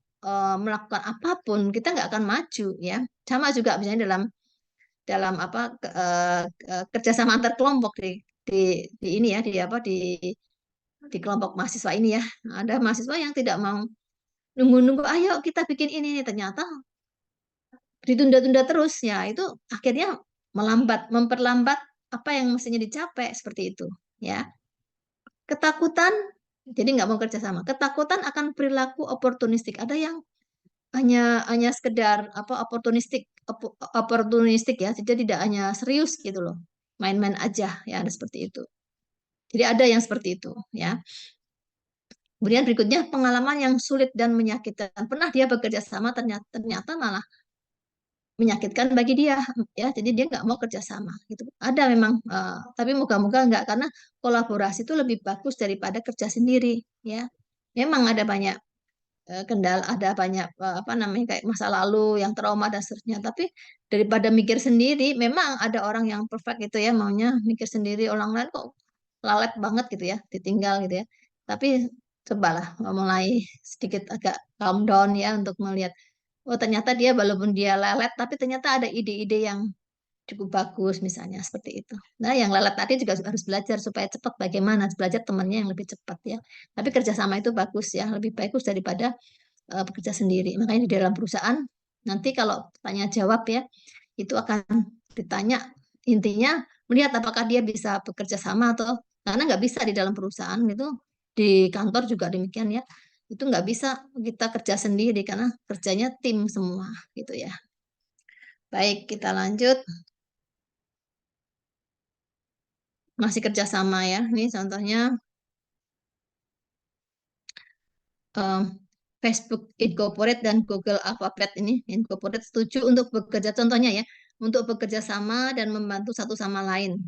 melakukan apapun, kita nggak akan maju ya. Sama juga misalnya dalam dalam apa kerjasama antar kelompok di ini ya, di kelompok mahasiswa ini ya. Ada mahasiswa yang tidak mau nunggu-nunggu, ayo kita bikin ini, ternyata ditunda-tunda terus ya, itu akhirnya memperlambat apa yang mestinya dicapai seperti itu ya. Ketakutan, jadi nggak mau kerja sama. Ketakutan akan perilaku oportunistik. Ada yang hanya sekedar apa oportunistik ya, jadi tidak hanya serius gitu loh, main-main aja ya, ada seperti itu. Jadi ada yang seperti itu ya. Kemudian berikutnya pengalaman yang sulit dan menyakitkan. Pernah dia bekerja sama, ternyata malah menyakitkan bagi dia ya, jadi dia nggak mau kerja sama gitu. Ada memang, tapi moga-moga nggak, karena kolaborasi itu lebih bagus daripada kerja sendiri ya. Memang ada banyak kendala, ada banyak apa namanya kayak masa lalu yang trauma dan seterusnya, tapi daripada mikir sendiri, memang ada orang yang perfect gitu ya, maunya mikir sendiri, orang lain kok lalet banget gitu ya, ditinggal gitu ya. Tapi cobalah mulai sedikit agak calm down ya, untuk melihat, oh ternyata dia walaupun dia lelet, tapi ternyata ada ide-ide yang cukup bagus misalnya seperti itu. Nah, yang lelet tadi juga harus belajar supaya cepat, bagaimana belajar temannya yang lebih cepat ya. Tapi kerjasama itu bagus ya, lebih bagus daripada bekerja sendiri. Makanya di dalam perusahaan nanti kalau tanya jawab ya, itu akan ditanya, intinya melihat apakah dia bisa bekerja sama, atau karena nggak bisa di dalam perusahaan itu, di kantor juga demikian ya, itu nggak bisa kita kerja sendiri karena kerjanya tim semua gitu ya. Baik, kita lanjut. Masih kerja sama ya. Ini contohnya Facebook Incorporate dan Google Alphabet ini. Incorporate setuju untuk bekerja, contohnya ya, untuk bekerja sama dan membantu satu sama lain.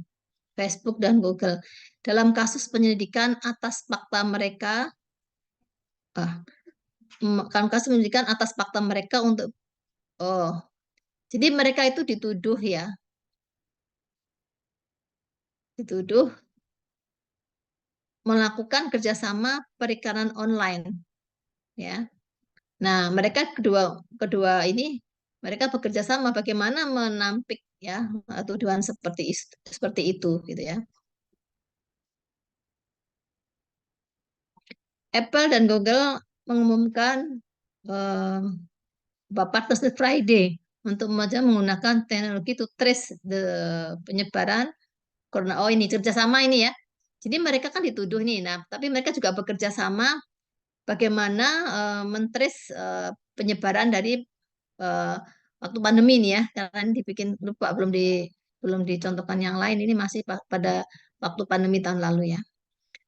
Facebook dan Google. Dalam kasus penyelidikan atas fakta mereka, untuk, oh, jadi mereka itu dituduh ya, dituduh melakukan kerjasama perikanan online, ya. Nah, mereka kedua ini mereka bekerja sama bagaimana menampik ya tuduhan seperti itu gitu ya. Apple dan Google mengumumkan Partnership Friday untuk menggunakan teknologi to trace penyebaran corona. Oh, ini kerjasama ini ya. Jadi mereka kan dituduh nih, nah tapi mereka juga bekerja sama bagaimana mentrace penyebaran dari waktu pandemi ini ya, karena dibikin lupa, belum dicontohkan yang lain, ini masih pada waktu pandemi tahun lalu ya.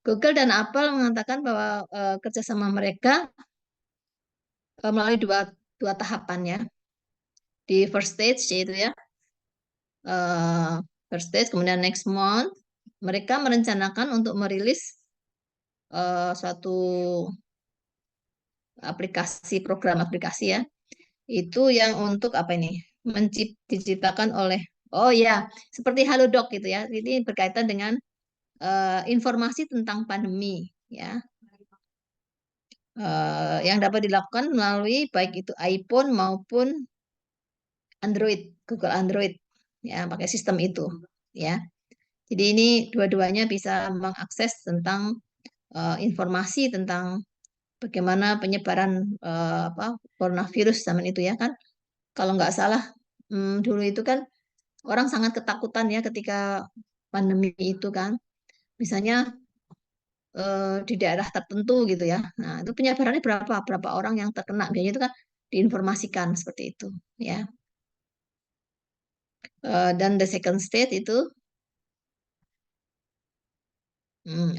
Google dan Apple mengatakan bahwa kerjasama mereka melalui dua tahapan ya. Di first stage yaitu ya, first stage, kemudian next month mereka merencanakan untuk merilis suatu program aplikasi ya, itu yang untuk apa ini, diciptakan oleh, oh ya, seperti Halodoc gitu ya. Ini berkaitan dengan informasi tentang pandemi ya, yang dapat dilakukan melalui baik itu iPhone maupun Android, Google Android ya, pakai sistem itu ya. Jadi ini dua-duanya bisa mengakses tentang informasi tentang bagaimana penyebaran coronavirus zaman itu ya kan. Kalau nggak salah dulu itu kan orang sangat ketakutan ya ketika pandemi itu kan. Misalnya di daerah tertentu gitu ya. Nah, itu penyebarannya berapa orang yang terkena. Biasanya itu kan diinformasikan seperti itu ya. Dan the second state itu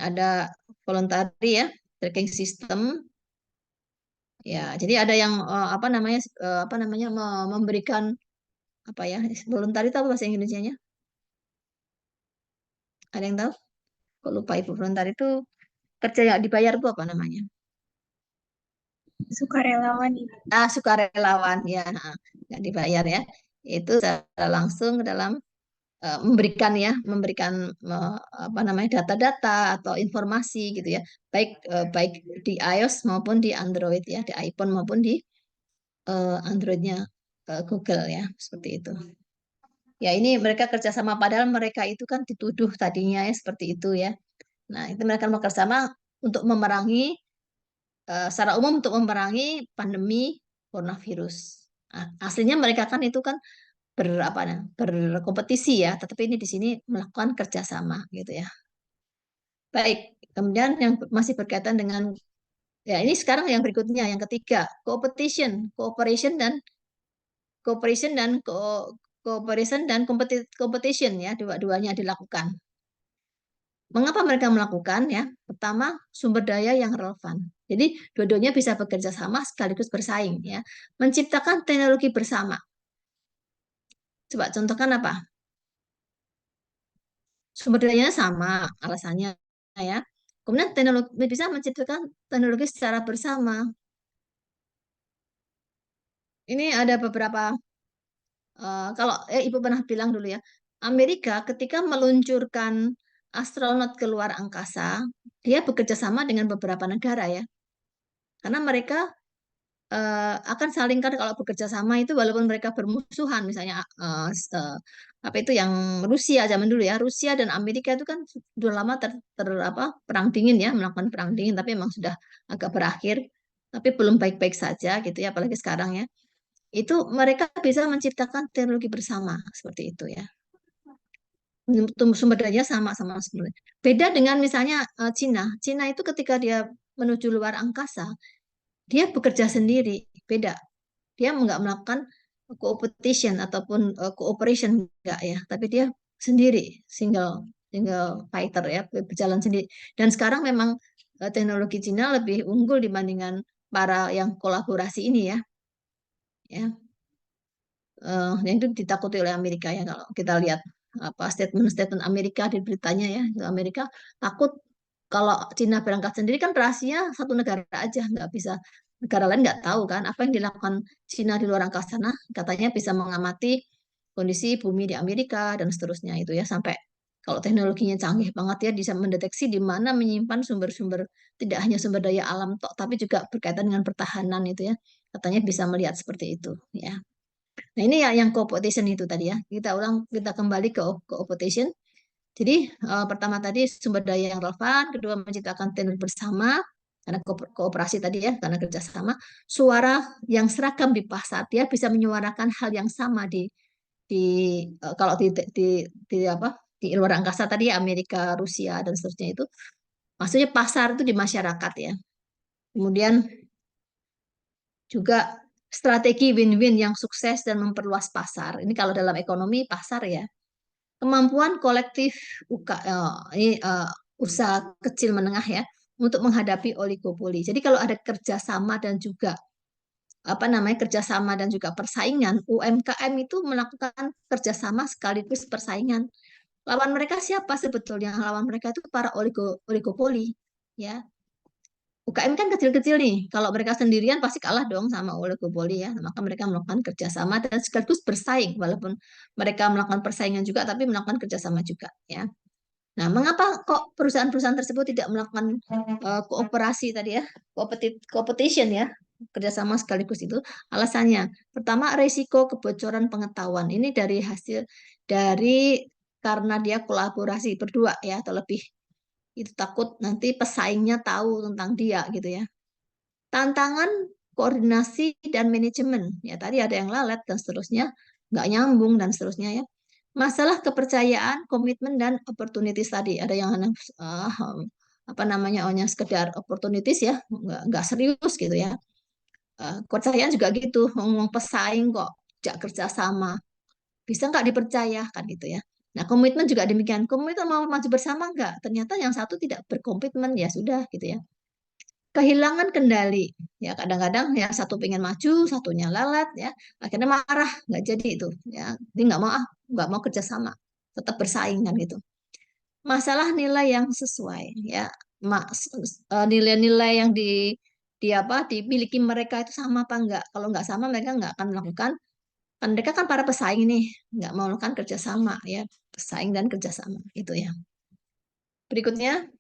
ada voluntary ya, tracking system. Ya, jadi ada yang memberikan apa ya, voluntary itu apa bahasa Indonesianya? Ada yang tahu? Kok lupa Ibu, voluntary itu kerja yang dibayar itu apa namanya? Sukarelawan Ibu. Sukarelawan ya, nggak dibayar ya. Itu secara langsung dalam memberikan apa namanya, data-data atau informasi gitu ya, baik di iOS maupun di Android ya, di iPhone maupun di Android-nya Google ya, seperti itu. Ya ini mereka kerjasama padahal mereka itu kan dituduh tadinya ya seperti itu ya. Nah itu mereka bekerjasama untuk memerangi secara umum untuk memerangi pandemi coronavirus. Nah, aslinya mereka kan itu kan apa ya, berkompetisi ya, tetapi ini di sini melakukan kerjasama gitu ya. Baik, kemudian yang masih berkaitan dengan ya ini sekarang yang berikutnya yang ketiga, cooperation dan cooperation dan competition ya, dua-duanya dilakukan. Mengapa mereka melakukan ya? Pertama, sumber daya yang relevan. Jadi dua-duanya bisa bekerja sama sekaligus bersaing ya. Menciptakan teknologi bersama. Coba contohkan apa? Sumber dayanya sama alasannya ya. Kemudian teknologi bisa menciptakan teknologi secara bersama. Ini ada beberapa kalau Ibu pernah bilang dulu ya, Amerika ketika meluncurkan astronot ke luar angkasa, dia bekerja sama dengan beberapa negara ya. Karena mereka akan saling kan kalau bekerja sama itu walaupun mereka bermusuhan misalnya apa itu yang Rusia zaman dulu ya Rusia dan Amerika itu kan sudah lama apa perang dingin ya melakukan perang dingin tapi memang sudah agak berakhir tapi belum baik-baik saja gitu ya apalagi sekarang ya itu mereka bisa menciptakan teknologi bersama seperti itu ya sumber daya sama-sama sebenarnya beda dengan misalnya Cina Cina itu ketika dia menuju luar angkasa dia bekerja sendiri beda dia nggak melakukan competition ataupun cooperation enggak ya, tapi dia sendiri single single fighter ya berjalan sendiri. Dan sekarang memang teknologi Cina lebih unggul dibandingkan para yang kolaborasi ini ya. Ya, yang itu ditakuti oleh Amerika ya kalau kita lihat apa statement-statement Amerika di beritanya ya, Amerika takut kalau Cina berangkat sendiri kan rahasianya satu negara aja nggak bisa negara lain nggak tahu kan apa yang dilakukan Cina di luar angkasa sana katanya bisa mengamati kondisi bumi di Amerika dan seterusnya itu ya sampai kalau teknologinya canggih banget ya bisa mendeteksi di mana menyimpan sumber-sumber tidak hanya sumber daya alam tok tapi juga berkaitan dengan pertahanan itu ya katanya bisa melihat seperti itu ya. Nah, ini ya yang co-opetition itu tadi ya. Kita ulang, kita kembali ke co-opetition. Jadi pertama tadi sumber daya yang relevan, kedua menciptakan teknologi bersama karena kooperasi tadi ya, karena kerjasama. Suara yang seragam di pasar, dia bisa menyuarakan hal yang sama di kalau di apa di luar angkasa tadi ya Amerika, Rusia dan seterusnya itu. Maksudnya pasar itu di masyarakat ya. Kemudian juga strategi win-win yang sukses dan memperluas pasar. Ini kalau dalam ekonomi pasar ya. Kemampuan kolektif usaha kecil menengah ya untuk menghadapi oligopoli. Jadi kalau ada kerjasama dan juga apa namanya kerjasama dan juga persaingan, UMKM itu melakukan kerjasama sekaligus persaingan. Lawan mereka siapa sebetulnya? Lawan mereka itu para oligopoli, ya. UKM kan kecil-kecil nih. Kalau mereka sendirian pasti kalah dong sama oligopoli ya. Maka mereka melakukan kerjasama dan sekaligus bersaing. Walaupun mereka melakukan persaingan juga, tapi melakukan kerjasama juga ya. Nah, mengapa kok perusahaan-perusahaan tersebut tidak melakukan kooperasi tadi ya, competition ya, kerjasama sekaligus itu? Alasannya, pertama resiko kebocoran pengetahuan. Ini dari hasil dari karena dia kolaborasi berdua ya atau lebih itu takut nanti pesaingnya tahu tentang dia gitu ya. Tantangan koordinasi dan manajemen ya tadi ada yang lalat dan seterusnya nggak nyambung dan seterusnya ya. Masalah kepercayaan, komitmen dan opportunities tadi ada yang uh, apa namanya hanya sekedar opportunities ya nggak serius gitu ya. Kepercayaan juga gitu ngomong pesaing kok jak kerja sama bisa nggak dipercaya kan gitu ya. Nah, komitmen juga demikian. Komitmen mau maju bersama nggak? Ternyata yang satu tidak berkomitmen ya sudah gitu ya. Kehilangan kendali ya kadang-kadang yang satu pengen maju, satunya lalat ya. Akhirnya marah nggak jadi itu ya. Dia nggak mau kerjasama, tetap bersaing kan gitu. Masalah nilai yang sesuai ya. Nilai-nilai yang di apa dimiliki mereka itu sama apa enggak? Kalau nggak sama mereka nggak akan melakukan kan mereka kan para pesaing nih, nggak mau melakukan kerjasama ya, pesaing dan kerjasama itu ya. Berikutnya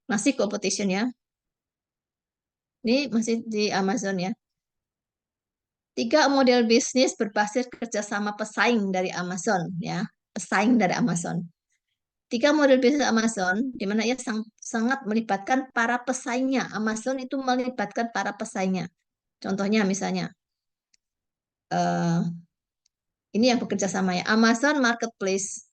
masih competition ya. Ini masih di Amazon ya. 3 model bisnis berbasis kerjasama pesaing dari Amazon ya. Pesaing dari Amazon. 3 model bisnis Amazon, di mana ia sangat melibatkan para pesaingnya. Amazon itu melibatkan para pesaingnya. Contohnya misalnya, eh, ini yang bekerja sama ya, Amazon Marketplace.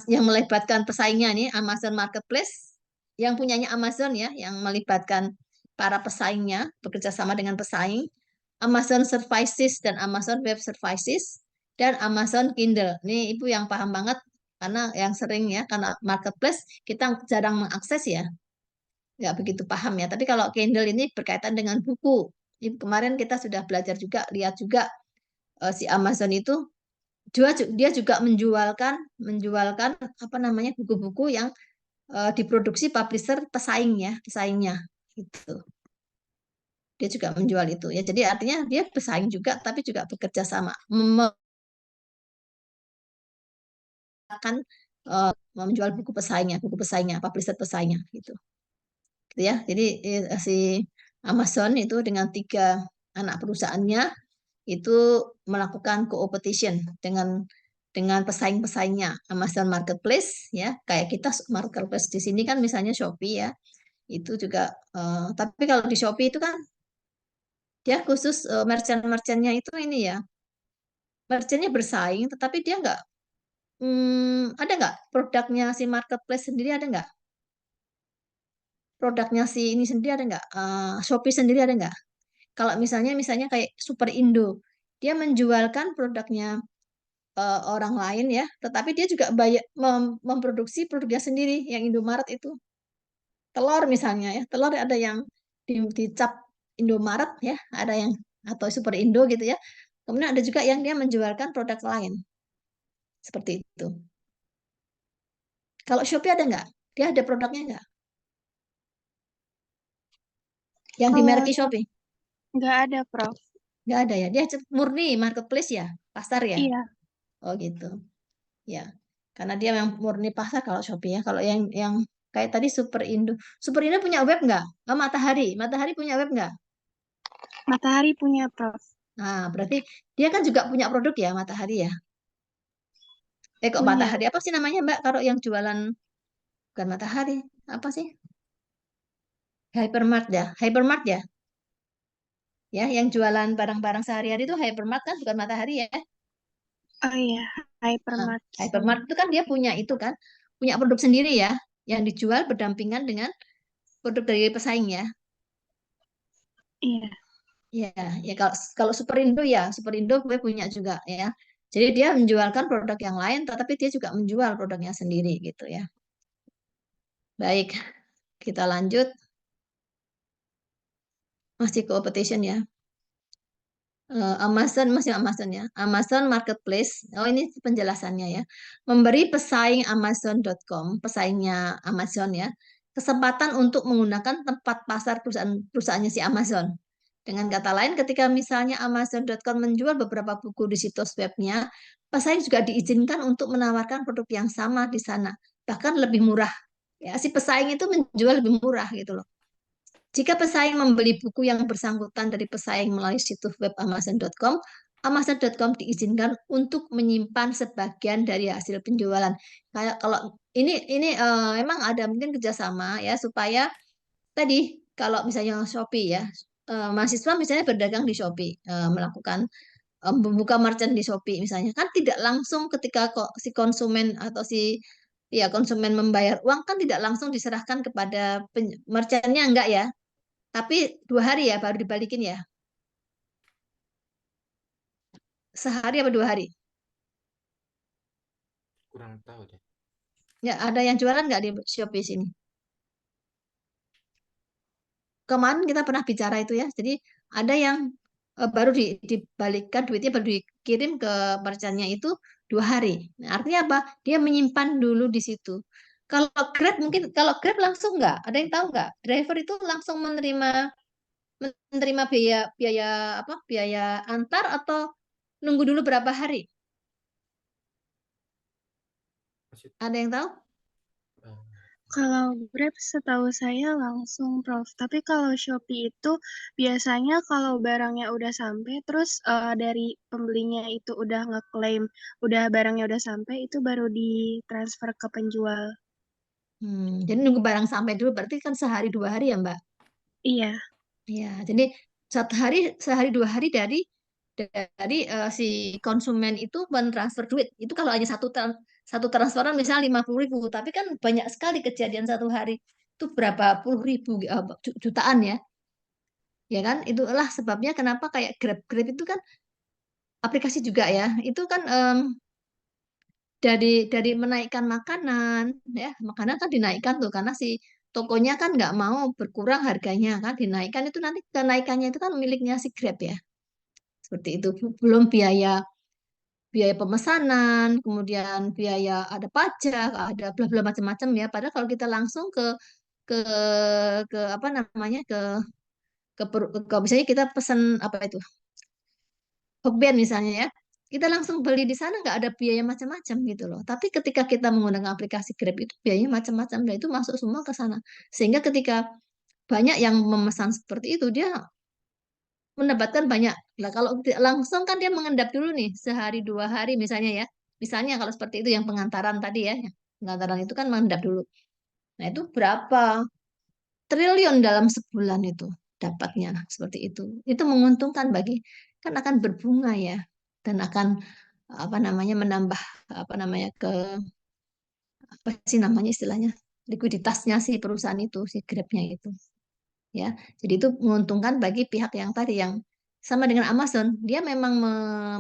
Yang melibatkan pesaingnya nih, Amazon Marketplace, yang punyanya Amazon ya, yang melibatkan para pesaingnya, bekerja sama dengan pesaing, Amazon Services dan Amazon Web Services, dan Amazon Kindle. Ini Ibu yang paham banget, karena yang sering ya, karena Marketplace kita jarang mengakses ya, nggak begitu paham ya. Tapi kalau Kindle ini berkaitan dengan buku. Kemarin kita sudah belajar juga, lihat juga si Amazon itu dia juga menjualkan apa namanya buku-buku yang diproduksi publisher pesaingnya gitu. Dia juga menjual itu ya. Jadi artinya dia pesaing juga tapi juga bekerja sama akan menjual buku pesaingnya, publisher pesaingnya gitu. Gitu ya. Jadi si Amazon itu dengan 3 anak perusahaannya itu melakukan competition dengan pesaing-pesaingnya. Amazon Marketplace ya, kayak kita Marketplace di sini kan misalnya Shopee ya, itu juga tapi kalau di Shopee itu kan dia khusus merchant-merchantnya itu ini ya, merchantnya bersaing tetapi dia nggak ada nggak produknya si Marketplace sendiri, ada nggak produknya si ini sendiri, ada nggak Shopee sendiri, ada nggak? Kalau misalnya kayak Super Indo, dia menjualkan produknya orang lain ya, tetapi dia juga memproduksi produknya sendiri yang Indomaret itu. Telur misalnya ya, telur ada yang dicap Indomaret ya, ada yang atau Super Indo gitu ya. Kemudian ada juga yang dia menjualkan produk lain. Seperti itu. Kalau Shopee ada nggak? Dia ada produknya nggak? Yang Kalau dimerki Shopee? nggak ada, Prof. Nggak ada ya. Dia murni marketplace ya, pasar ya. Iya, Oh gitu. Ya. Karena dia yang murni pasar kalau Shopee ya. Kalau yang kayak tadi Super Indo. Super Indo punya web nggak? Oh, Matahari. Matahari punya web nggak? Matahari punya, Prof. Nah, berarti dia kan juga punya produk ya, Matahari ya. Kok Punya. Matahari apa sih namanya Mbak? Kalau yang jualan bukan Matahari, apa sih? Hypermart ya, Hypermart ya. Ya, yang jualan barang-barang sehari-hari itu Hypermart kan bukan Matahari ya. Oh iya, Nah, Hypermart. Hypermart itu kan dia punya itu kan, punya produk sendiri ya, yang dijual berdampingan dengan produk dari pesaing ya. Iya. Ya, ya kalau Superindo ya, Superindo gue punya juga ya. Jadi dia menjualkan produk yang lain, tetapi dia juga menjual produknya sendiri gitu ya. Baik, kita lanjut. Masih competition ya. Amazon masih Amazon ya. Amazon Marketplace. Oh ini penjelasannya ya. Memberi pesaing Amazon.com, pesaingnya Amazon ya, kesempatan untuk menggunakan tempat pasar perusahaannya si Amazon. Dengan kata lain, ketika misalnya Amazon.com menjual beberapa buku di situs webnya, pesaing juga diizinkan untuk menawarkan produk yang sama di sana, bahkan lebih murah. Ya, si pesaing itu menjual lebih murah gitu loh. Jika pesaing membeli buku yang bersangkutan dari pesaing melalui situs web Amazon.com, Amazon.com diizinkan untuk menyimpan sebagian dari hasil penjualan. Kayak kalau ini emang ada mungkin kerjasama ya supaya tadi kalau misalnya Shopee ya, mahasiswa misalnya berdagang di Shopee, melakukan membuka merchant di Shopee misalnya, kan tidak langsung ketika kok si konsumen atau si ya konsumen membayar uang kan tidak langsung diserahkan kepada merchantnya enggak ya, tapi 2 hari ya baru dibalikin ya. Sehari apa 2 hari? Kurang tahu deh. Ya, ada yang jualan nggak di Shopee sini? Kemarin kita pernah bicara itu ya. Jadi ada yang baru dibalikkan duitnya baru dikirim ke merchantnya itu 2 hari. Nah, artinya apa? Dia menyimpan dulu di situ. Kalau Grab mungkin kalau Grab langsung nggak? Ada yang tahu nggak? Driver itu langsung menerima biaya biaya apa? Biaya antar atau nunggu dulu berapa hari? Maksud, Ada yang tahu? eh, Kalau Grab setahu saya langsung, Prof. Tapi kalau Shopee itu biasanya kalau barangnya udah sampai, terus dari pembelinya itu udah ngeklaim, udah barangnya udah sampai, itu baru ditransfer ke penjual. Jadi nunggu barang sampai dulu, berarti kan sehari 2 hari ya Mbak? Iya, Ya, jadi sehari 2 hari si konsumen itu mentransfer duit. Itu kalau hanya satu transferan misalnya 50.000, tapi kan banyak sekali kejadian satu hari itu berapa puluh ribu, jutaan ya, ya kan? Itulah sebabnya kenapa kayak Grab Grab itu kan aplikasi juga ya. Itu kan dari menaikkan makanan, ya makanan kan dinaikkan tuh karena si tokonya kan nggak mau berkurang harganya kan, dinaikkan. Itu nanti kenaikannya itu kan miliknya si Grab ya, seperti itu. Belum biaya biaya pemesanan, kemudian biaya ada pajak, ada bla bla macam-macam ya. Padahal kalau kita langsung ke ke apa namanya, ke misalnya kita pesan apa itu, Hokben misalnya ya, kita langsung beli di sana nggak ada biaya macam-macam gitu loh. Tapi ketika kita menggunakan aplikasi Grab itu biayanya macam-macam, dan itu masuk semua ke sana. Sehingga ketika banyak yang memesan seperti itu, dia mendapatkan banyak. Lah kalau langsung kan dia mengendap dulu nih sehari 2 hari misalnya ya. Misalnya kalau seperti itu yang pengantaran tadi ya, pengantaran itu kan mengendap dulu. Nah itu berapa triliun dalam sebulan itu dapatnya, nah, seperti itu. Itu menguntungkan bagi, kan akan berbunga ya, dan akan apa namanya menambah apa namanya apa sih namanya istilahnya, likuiditasnya si perusahaan itu, si Grabnya itu ya. Jadi itu menguntungkan bagi pihak yang tadi, yang sama dengan Amazon, dia memang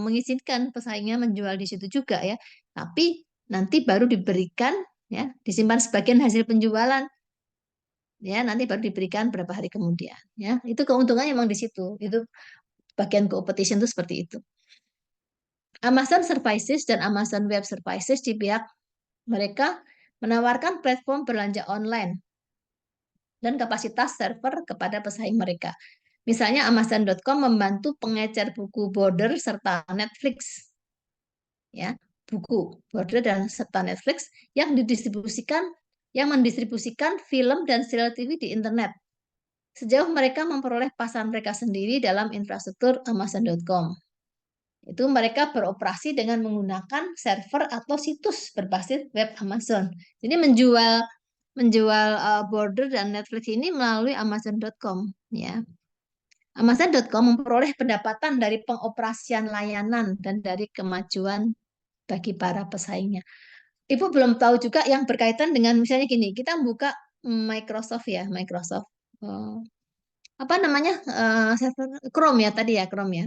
mengizinkan pesaingnya menjual di situ juga ya, tapi nanti baru diberikan, ya disimpan sebagian hasil penjualan, ya nanti baru diberikan berapa hari kemudian ya. Itu keuntungannya memang di situ. Itu bagian competition itu seperti itu. Amazon Services dan Amazon Web Services di pihak mereka menawarkan platform belanja online dan kapasitas server kepada pesaing mereka. Misalnya Amazon.com membantu pengecer buku border serta Netflix, ya, buku border dan serta Netflix yang mendistribusikan film dan serial TV di internet. Sejauh mereka memperoleh pasar mereka sendiri dalam infrastruktur Amazon.com. Itu mereka beroperasi dengan menggunakan server atau situs berbasis web Amazon. Jadi menjual border dan Netflix ini melalui Amazon.com ya. Amazon.com memperoleh pendapatan dari pengoperasian layanan dan dari kemajuan bagi para pesaingnya. Ibu belum tahu juga yang berkaitan dengan misalnya gini, kita buka Microsoft ya, Microsoft. Apa namanya? Chrome ya tadi ya, Chrome ya.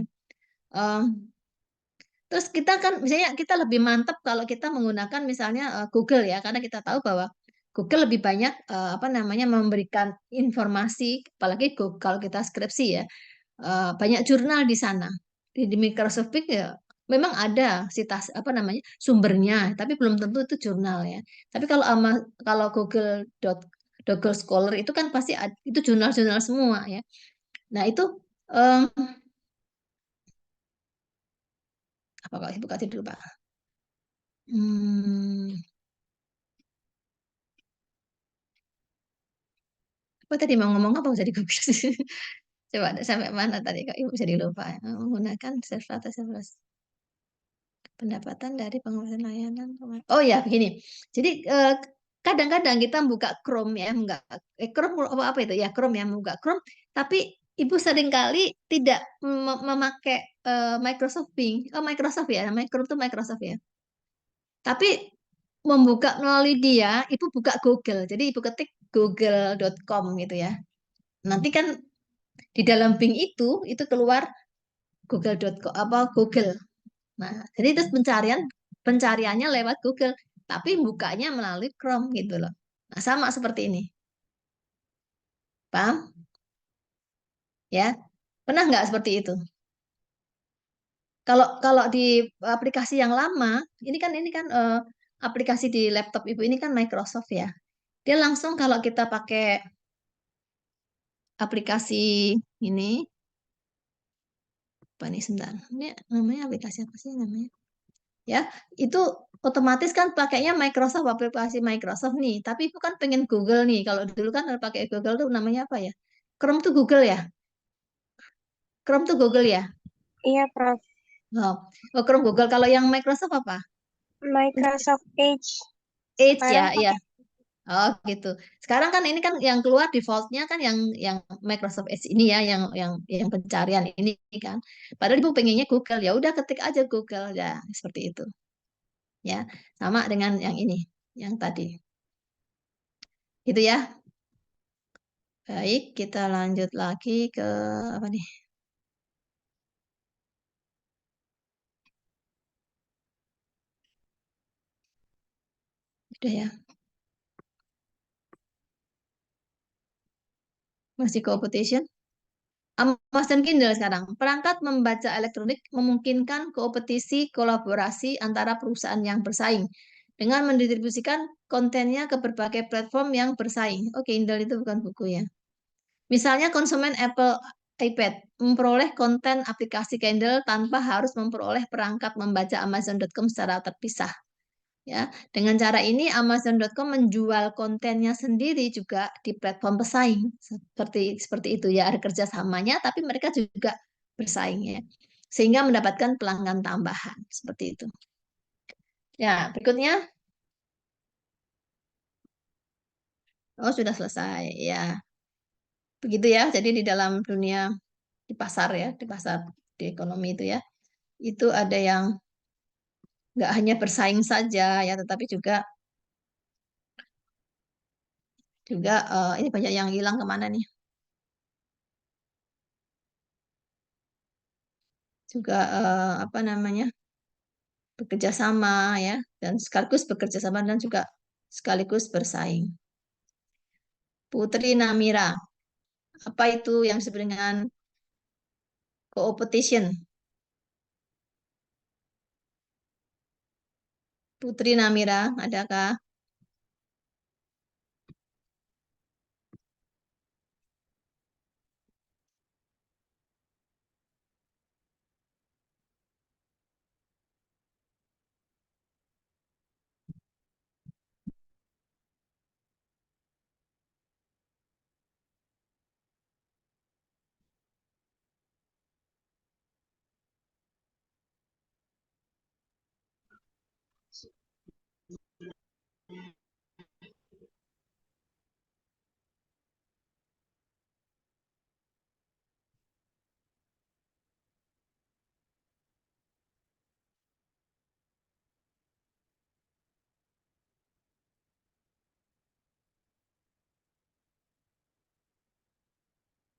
Terus kita kan misalnya kita lebih mantap kalau kita menggunakan misalnya Google ya, karena kita tahu bahwa Google lebih banyak apa namanya memberikan informasi, apalagi kalau kita skripsi ya, banyak jurnal di sana. Di Microsoft Big ya memang ada sitas apa namanya sumbernya, tapi belum tentu itu jurnal ya. Tapi kalau Google Scholar itu kan pasti itu jurnal-jurnal semua ya. Nah itu em, apa kalau ibu kasih dulu Pak? Hmm, apa tadi mau ngomong apa bisa di Google sih? Coba sampai mana tadi kok ibu jadi lupa ya. Menggunakan server atau server pendapatan dari pengurusan layanan. Oh ya begini. Jadi kadang-kadang kita buka Chrome ya, enggak Chrome apa itu ya, Chrome ya, buka Chrome, tapi ibu seringkali tidak memakai Microsoft Bing. Oh Microsoft ya, namanya Chrome itu Microsoft ya. Tapi membuka melalui dia, ibu buka Google. Jadi ibu ketik google.com gitu ya. Nanti kan di dalam Bing itu keluar google.com apa Google. Nah, jadi terus pencariannya lewat Google, tapi bukanya melalui Chrome gitu loh. Nah, sama seperti ini. Paham? Ya. Pernah nggak seperti itu? Kalau kalau di aplikasi yang lama, ini kan aplikasi di laptop Ibu ini kan Microsoft ya. Dia langsung kalau kita pakai aplikasi ini, apa nih sebentar. Ini namanya aplikasi apa sih namanya? Ya, itu otomatis kan pakainya Microsoft, aplikasi Microsoft nih. Tapi itu kan pengen Google nih. Kalau dulu kan pakai Google tuh namanya apa ya? Chrome tuh Google ya? Chrome tuh Google ya? Iya, Prof. Oh, oh Chrome Google. Kalau yang Microsoft apa? Microsoft Edge. Edge ya, Sekarang iya. pakai Oh gitu. Sekarang kan ini kan yang keluar defaultnya kan yang Microsoft Edge ini ya, yang pencarian ini kan. Padahal ibu pengennya Google, ya udah ketik aja Google ya seperti itu. Ya, sama dengan yang ini, yang tadi. Gitu ya. Baik, kita lanjut lagi ke apa nih? Udah ya. Masih competition. Amazon Kindle sekarang. Perangkat membaca elektronik memungkinkan kompetisi kolaborasi antara perusahaan yang bersaing dengan mendistribusikan kontennya ke berbagai platform yang bersaing. Oh, Kindle itu bukan buku ya. Misalnya konsumen Apple iPad memperoleh konten aplikasi Kindle tanpa harus memperoleh perangkat membaca Amazon.com secara terpisah. Ya, dengan cara ini Amazon.com menjual kontennya sendiri juga di platform pesaing. Seperti itu ya, ada kerjasamanya, tapi mereka juga bersaing ya, sehingga mendapatkan pelanggan tambahan seperti itu. Ya, berikutnya, oh sudah selesai ya, begitu ya. Jadi di dalam dunia di pasar di ekonomi itu ada yang nggak hanya bersaing saja ya, tetapi juga ini banyak yang hilang kemana nih? Juga apa namanya? Bekerja sama ya, dan sekaligus bekerja sama dan juga sekaligus bersaing. Putri Namira, apa itu yang disebut dengan competition? Putri Namira, adakah?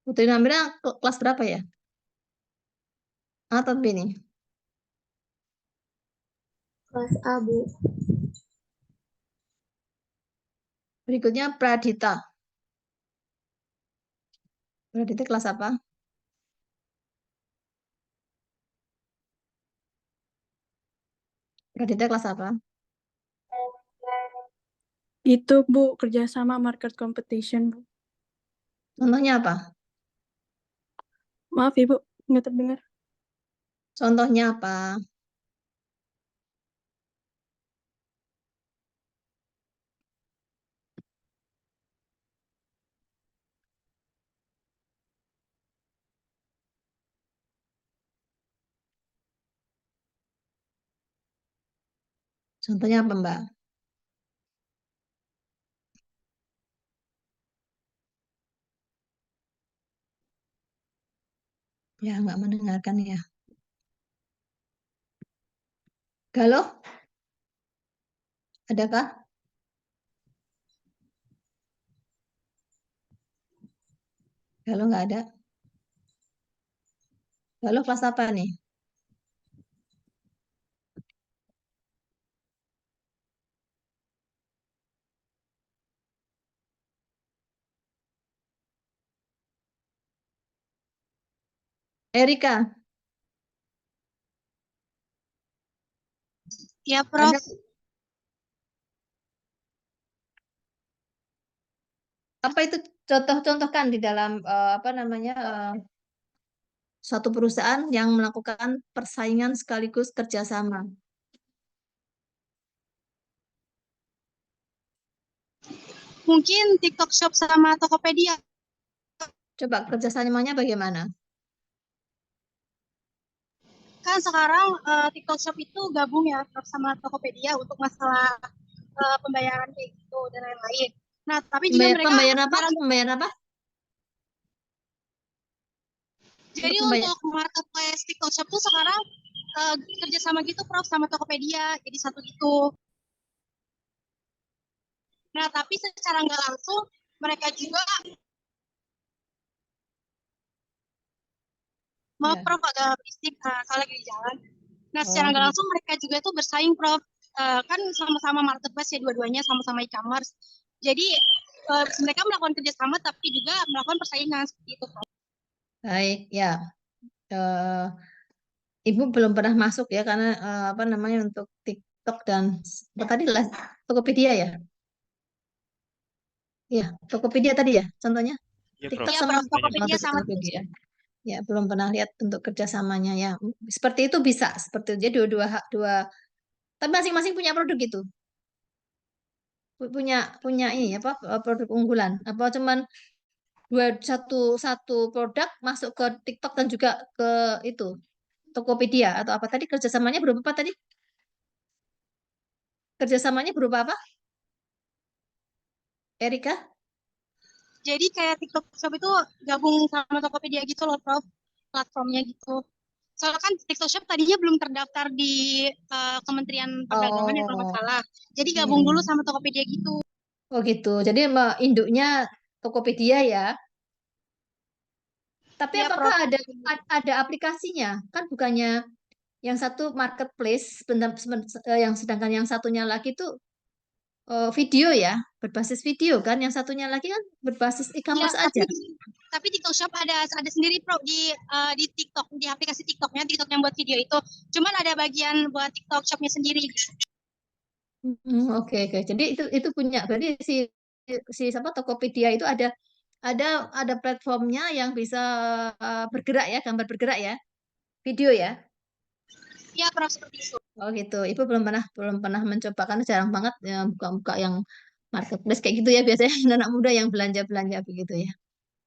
Putri Namira kelas berapa ya? A atau B nih? kelas A, Bu. Berikutnya Pradita. Pradita kelas apa? Pradita kelas apa? Itu Bu, kerjasama market competition Bu. Contohnya apa? Maaf Ibu, nggak terdengar. Contohnya apa? Contohnya apa, Mbak? Ya, nggak mendengarkan ya. Galuh, adakah? Galuh nggak ada. Galuh kelas apa nih? Erika, Ya, Prof. ada apa itu contoh-contohkan di dalam apa namanya suatu perusahaan yang melakukan persaingan sekaligus kerjasama. Mungkin TikTok Shop sama Tokopedia. Coba kerjasamanya bagaimana? Kan sekarang TikTok Shop itu gabung ya Prof, sama Tokopedia untuk masalah pembayaran kayak gitu dan lain-lain. Nah, tapi juga mereka Pembayaran apa? sekarang, Pembayaran apa? jadi Pembayar. untuk marketplace TikTok Shop tuh sekarang kerjasama gitu Prof sama Tokopedia, jadi satu gitu. Nah, tapi secara nggak langsung mereka juga, maaf Ya. Prof agak berisik, saya lagi di jalan. Nah, secara Oh, nggak gitu. langsung mereka juga tuh bersaing Prof. Kan sama-sama marketplace ya dua-duanya, sama-sama e-commerce. Jadi mereka melakukan kerjasama tapi juga melakukan persaingan seperti itu Prof. Baik, ya. Eh, Ibu belum pernah masuk ya karena apa namanya untuk TikTok dan apa tadi lah Tokopedia ya. Iya, Tokopedia tadi ya contohnya. Ya, Prof. TikTok Iya sama Prof, Banyak Tokopedia sama Tokopedia. Ya, belum pernah lihat untuk kerjasamanya ya. Seperti itu bisa, seperti itu. Jadi dua, tapi masing-masing punya produk gitu. Punya punya ini apa produk unggulan. Apa cuman satu satu produk masuk ke TikTok dan juga ke itu Tokopedia atau apa tadi kerjasamanya berupa apa tadi? Kerjasamanya berupa apa, Erika? Jadi kayak TikTok Shop itu gabung sama Tokopedia gitu loh Prof, platformnya gitu. Soalnya kan TikTok Shop tadinya belum terdaftar di Kementerian Perdagangan ya kalau nggak Oh, salah. Jadi gabung dulu hmm. sama Tokopedia gitu. Oh gitu. Jadi induknya Tokopedia ya. Tapi Iya apakah Prof. ada aplikasinya? Kan bukannya yang satu marketplace, yang sedangkan yang satunya lagi itu video ya, berbasis video kan. Yang satunya lagi kan berbasis Iya, e-commerce aja. tapi TikTok Shop ada sendiri Pro di TikTok, di aplikasi TikToknya, TikTok yang buat video itu. Cuman ada bagian buat TikTok Shopnya sendiri. Oke oke. Jadi itu punya. Berarti si si siapa Tokopedia itu ada ada platformnya yang bisa bergerak ya, gambar bergerak ya, video ya. Iya Prof, seperti itu. Oh gitu. Ibu belum pernah mencoba karena jarang banget ya buka-buka yang marketplace kayak gitu ya biasanya anak muda yang belanja-belanja begitu ya.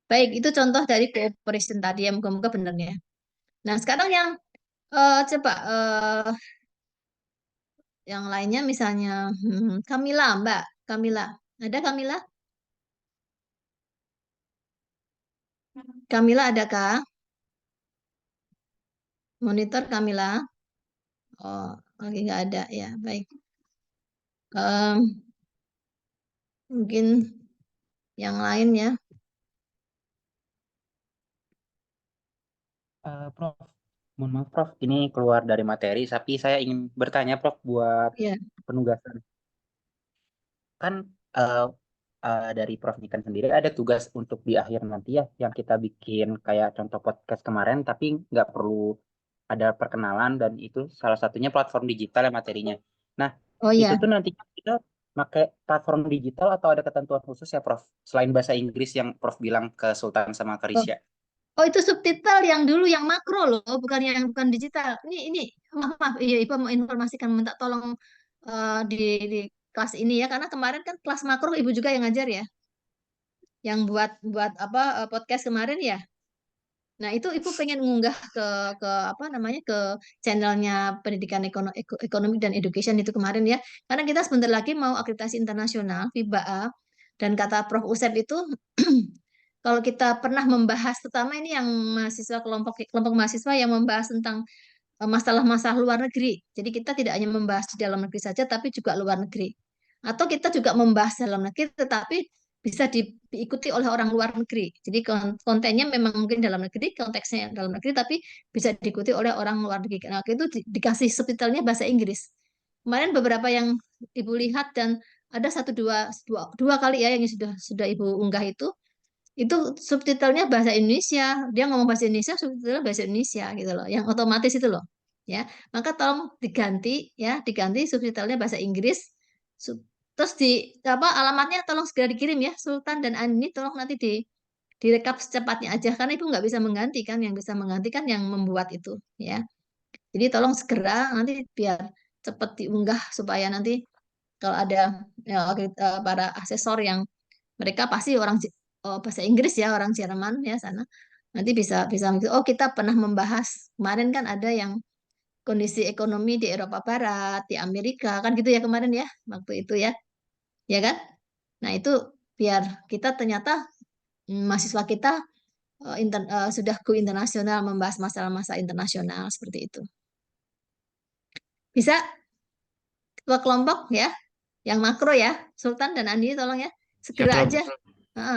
Baik, itu contoh dari cooperation tadi ya moga-moga benar ya. Nah, sekarang yang coba yang lainnya misalnya Kamila, Mbak Kamila. Ada Kamila? Kamila adakah? Monitor Kamila? Oh, lagi nggak ada ya. Baik. Em, mungkin yang lain ya. Prof, mohon maaf Prof, ini keluar dari materi, tapi saya ingin bertanya Prof buat Ya. penugasan. Kan eh, dari Prof Nikan sendiri ada tugas untuk di akhir nanti ya, yang kita bikin kayak contoh podcast kemarin, tapi nggak perlu ada perkenalan dan itu salah satunya platform digital ya materinya. Nah, Oh itu ya. tuh nanti kita pakai platform digital atau ada ketentuan khusus ya Prof? Selain bahasa Inggris yang Prof bilang ke Sultan sama ke Oh, Risya. oh, itu subtitle yang dulu yang makro loh, bukan digital. Ini maaf, maaf. Iya, Ibu mau informasikan minta tolong di kelas ini ya karena kemarin kan kelas makro Ibu juga yang ngajar ya. Yang buat buat apa podcast kemarin ya. Nah, itu Ibu pengen ngunggah ke apa namanya ke channelnya Pendidikan Ekonomi dan Education itu kemarin ya. Karena kita sebentar lagi mau akreditasi internasional FIBA dan kata Prof Usep itu kalau kita pernah membahas terutama ini yang mahasiswa kelompok kelompok mahasiswa yang membahas tentang masalah-masalah luar negeri. Jadi kita tidak hanya membahas di dalam negeri saja, tapi juga luar negeri. Atau kita juga membahas dalam negeri, tetapi bisa diikuti oleh orang luar negeri. Jadi kontennya memang mungkin dalam negeri, konteksnya dalam negeri, tapi bisa diikuti oleh orang luar negeri. Nah, itu dikasih subtitlenya bahasa Inggris. Kemarin beberapa yang Ibu lihat dan ada dua kali ya yang sudah Ibu unggah itu subtitlenya bahasa Indonesia, dia ngomong bahasa Indonesia, subtitlenya bahasa Indonesia gitu loh, yang otomatis itu loh, ya. Maka tolong diganti subtitlenya bahasa Inggris, terus di apa alamatnya tolong segera dikirim ya, Sultan dan Ani tolong nanti direkap secepatnya aja, karena ibu nggak bisa menggantikan, yang bisa menggantikan yang membuat itu, ya. Jadi tolong segera nanti biar cepat diunggah supaya nanti kalau ada ya, para asesor yang Mereka pasti orang bahasa Inggris ya, orang Jerman ya sana. Nanti bisa oh kita pernah membahas kemarin kan ada yang kondisi ekonomi di Eropa Barat, di Amerika kan gitu ya kemarin ya waktu itu ya kan? Nah itu biar kita ternyata mahasiswa kita sudah go internasional membahas masalah-masalah internasional seperti itu. Bisa dua kelompok ya, yang makro ya, Sultan dan Andi tolong ya, Siap, segera Prof. aja,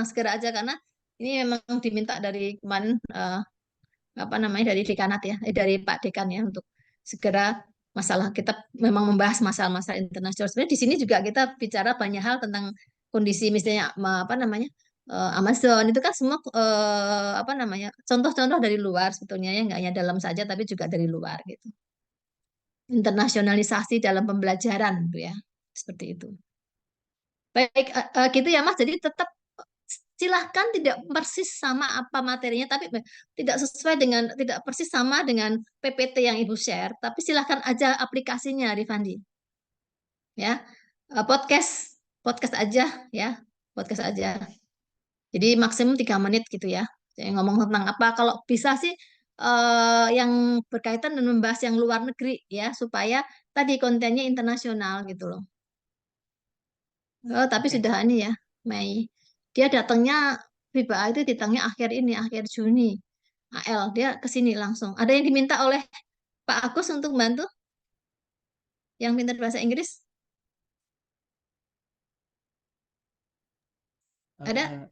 segera aja karena ini memang diminta dari kemarin apa namanya dari dekanat ya, dari Pak Dekan ya untuk segera masalah kita memang membahas masalah-masalah internasional. Sebenarnya di sini juga kita bicara banyak hal tentang kondisi misalnya apa namanya Amazon itu kan semua apa namanya contoh-contoh dari luar sebetulnya ya nggak hanya dalam saja tapi juga dari luar gitu. Internasionalisasi dalam pembelajaran gitu ya seperti itu. Baik gitu ya Mas. Jadi tetap silahkan tidak persis sama apa materinya, tapi tidak sesuai dengan tidak persis sama dengan PPT yang Ibu share, tapi silahkan aja aplikasinya, Rifandi. Ya, podcast, podcast aja ya, podcast aja. Jadi maksimum 3 menit gitu ya. Saya ngomong tentang apa? Kalau bisa sih yang berkaitan dan membahas yang luar negeri ya, supaya tadi kontennya internasional gitu loh. Oh, tapi Oke. sudah ini ya, Mei. Dia datangnya FIBA itu datangnya akhir ini, akhir Juni. AL, dia ke sini langsung. Ada yang diminta oleh Pak Agus untuk bantu yang pintar bahasa Inggris? Ada?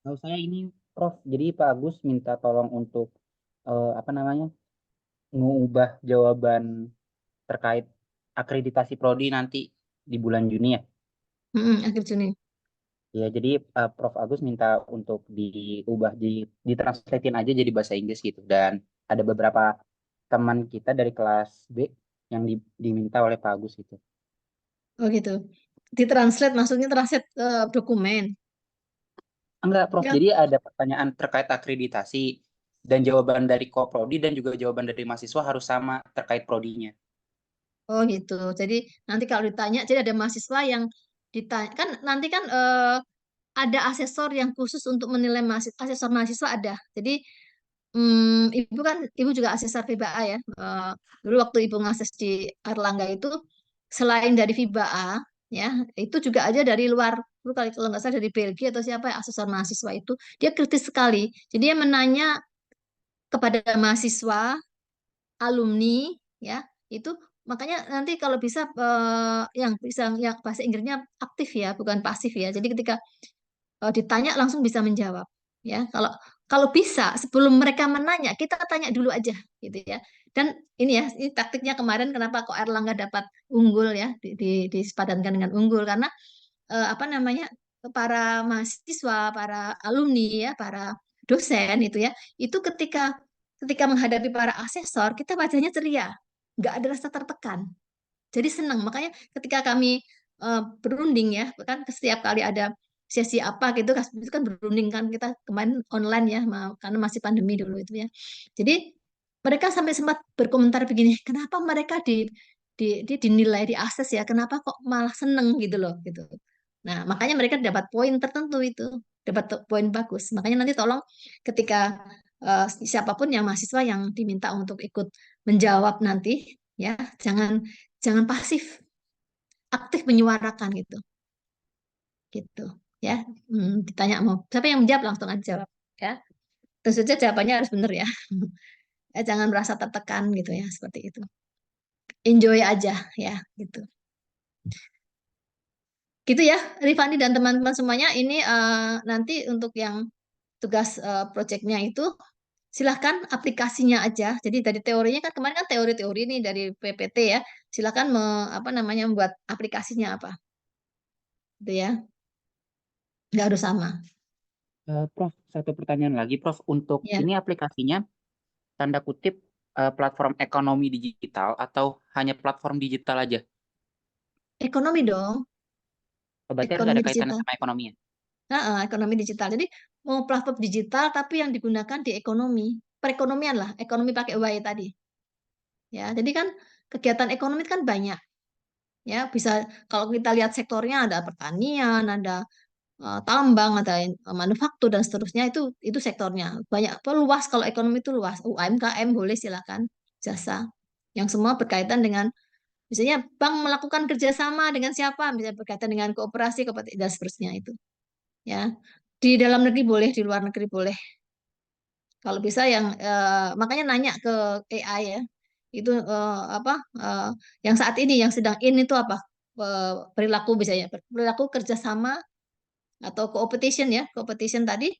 Tahu saya ini Prof. Jadi Pak Agus minta tolong untuk apa namanya mengubah jawaban terkait akreditasi prodi nanti di bulan Juni ya. Akhir Juni. Ya, jadi Prof. Agus minta untuk diubah, ditranslatein aja jadi bahasa Inggris gitu. Dan ada beberapa teman kita dari kelas B yang diminta oleh Pak Agus gitu. Oh gitu. Ditranslate maksudnya translate dokumen. Enggak, Prof. Enggak. Jadi ada pertanyaan terkait akreditasi dan jawaban dari Koprodi dan juga jawaban dari mahasiswa harus sama terkait prodinya. Oh gitu. Jadi nanti kalau ditanya, jadi ada mahasiswa yang ditanya kan nanti kan ada asesor yang khusus untuk menilai mahasiswa, asesor mahasiswa ada. Jadi ibu juga asesor FIBA ya. Dulu waktu ibu ngases di Erlangga itu selain dari FIBA ya, itu juga aja dari luar. Dulu kalau nggak salah dari Belgia atau siapa ya, asesor mahasiswa itu dia kritis sekali. Jadi dia menanya kepada mahasiswa, alumni ya, itu makanya nanti kalau bisa yang bisa yang bahasa Inggrisnya aktif ya, bukan pasif ya. Jadi ketika ditanya langsung bisa menjawab ya kalau kalau bisa sebelum mereka menanya kita tanya dulu aja gitu ya dan ini ya ini taktiknya kemarin kenapa kok Erlangga dapat unggul ya disepadankan dengan unggul karena apa namanya para mahasiswa para alumni ya para dosen itu ketika ketika menghadapi para asesor kita wajahnya ceria nggak ada rasa tertekan jadi senang makanya ketika kami berunding ya kan setiap kali ada sesi apa gitu itu kan berunding kan kita kemarin online ya karena masih pandemi dulu itu ya jadi mereka sampai sempat berkomentar begini kenapa mereka dinilai di akses ya kenapa kok malah seneng gitu loh gitu nah makanya mereka dapat poin tertentu itu dapat poin bagus makanya nanti tolong ketika siapapun yang mahasiswa yang diminta untuk ikut menjawab nanti ya jangan jangan pasif aktif menyuarakan gitu ya ditanya mau siapa yang menjawab langsung aja jawab ya tentu saja jawabannya harus benar ya jangan merasa tertekan gitu ya seperti itu enjoy aja ya gitu ya Rifani dan teman-teman semuanya ini nanti untuk yang tugas proyeknya itu silahkan aplikasinya aja jadi dari teorinya kan kemarin kan teori-teori nih dari PPT ya silahkan apa namanya membuat aplikasinya apa gitu ya nggak harus sama Prof, satu pertanyaan lagi, Prof. Untuk ya ini aplikasinya tanda kutip platform ekonomi digital atau hanya platform digital aja? ekonomi dong Berarti harus ekonomi ada kaitannya digital sama ekonominya. ekonomi digital jadi mau platform digital tapi yang digunakan di ekonomi perekonomian lah ekonomi pakai Y tadi ya jadi kan kegiatan ekonomi kan banyak ya bisa kalau kita lihat sektornya ada pertanian ada tambang, ada manufaktur dan seterusnya, itu sektornya banyak luas. Kalau ekonomi itu luas, UMKM boleh silakan, jasa yang semua berkaitan dengan misalnya bank melakukan kerjasama dengan siapa, misalnya berkaitan dengan kooperasi dan seterusnya itu ya. Di dalam negeri boleh, di luar negeri boleh. Kalau bisa yang makanya nanya ke AI ya, itu apa yang saat ini yang sedang in itu apa, perilaku misalnya perilaku kerjasama atau competition ya, competition tadi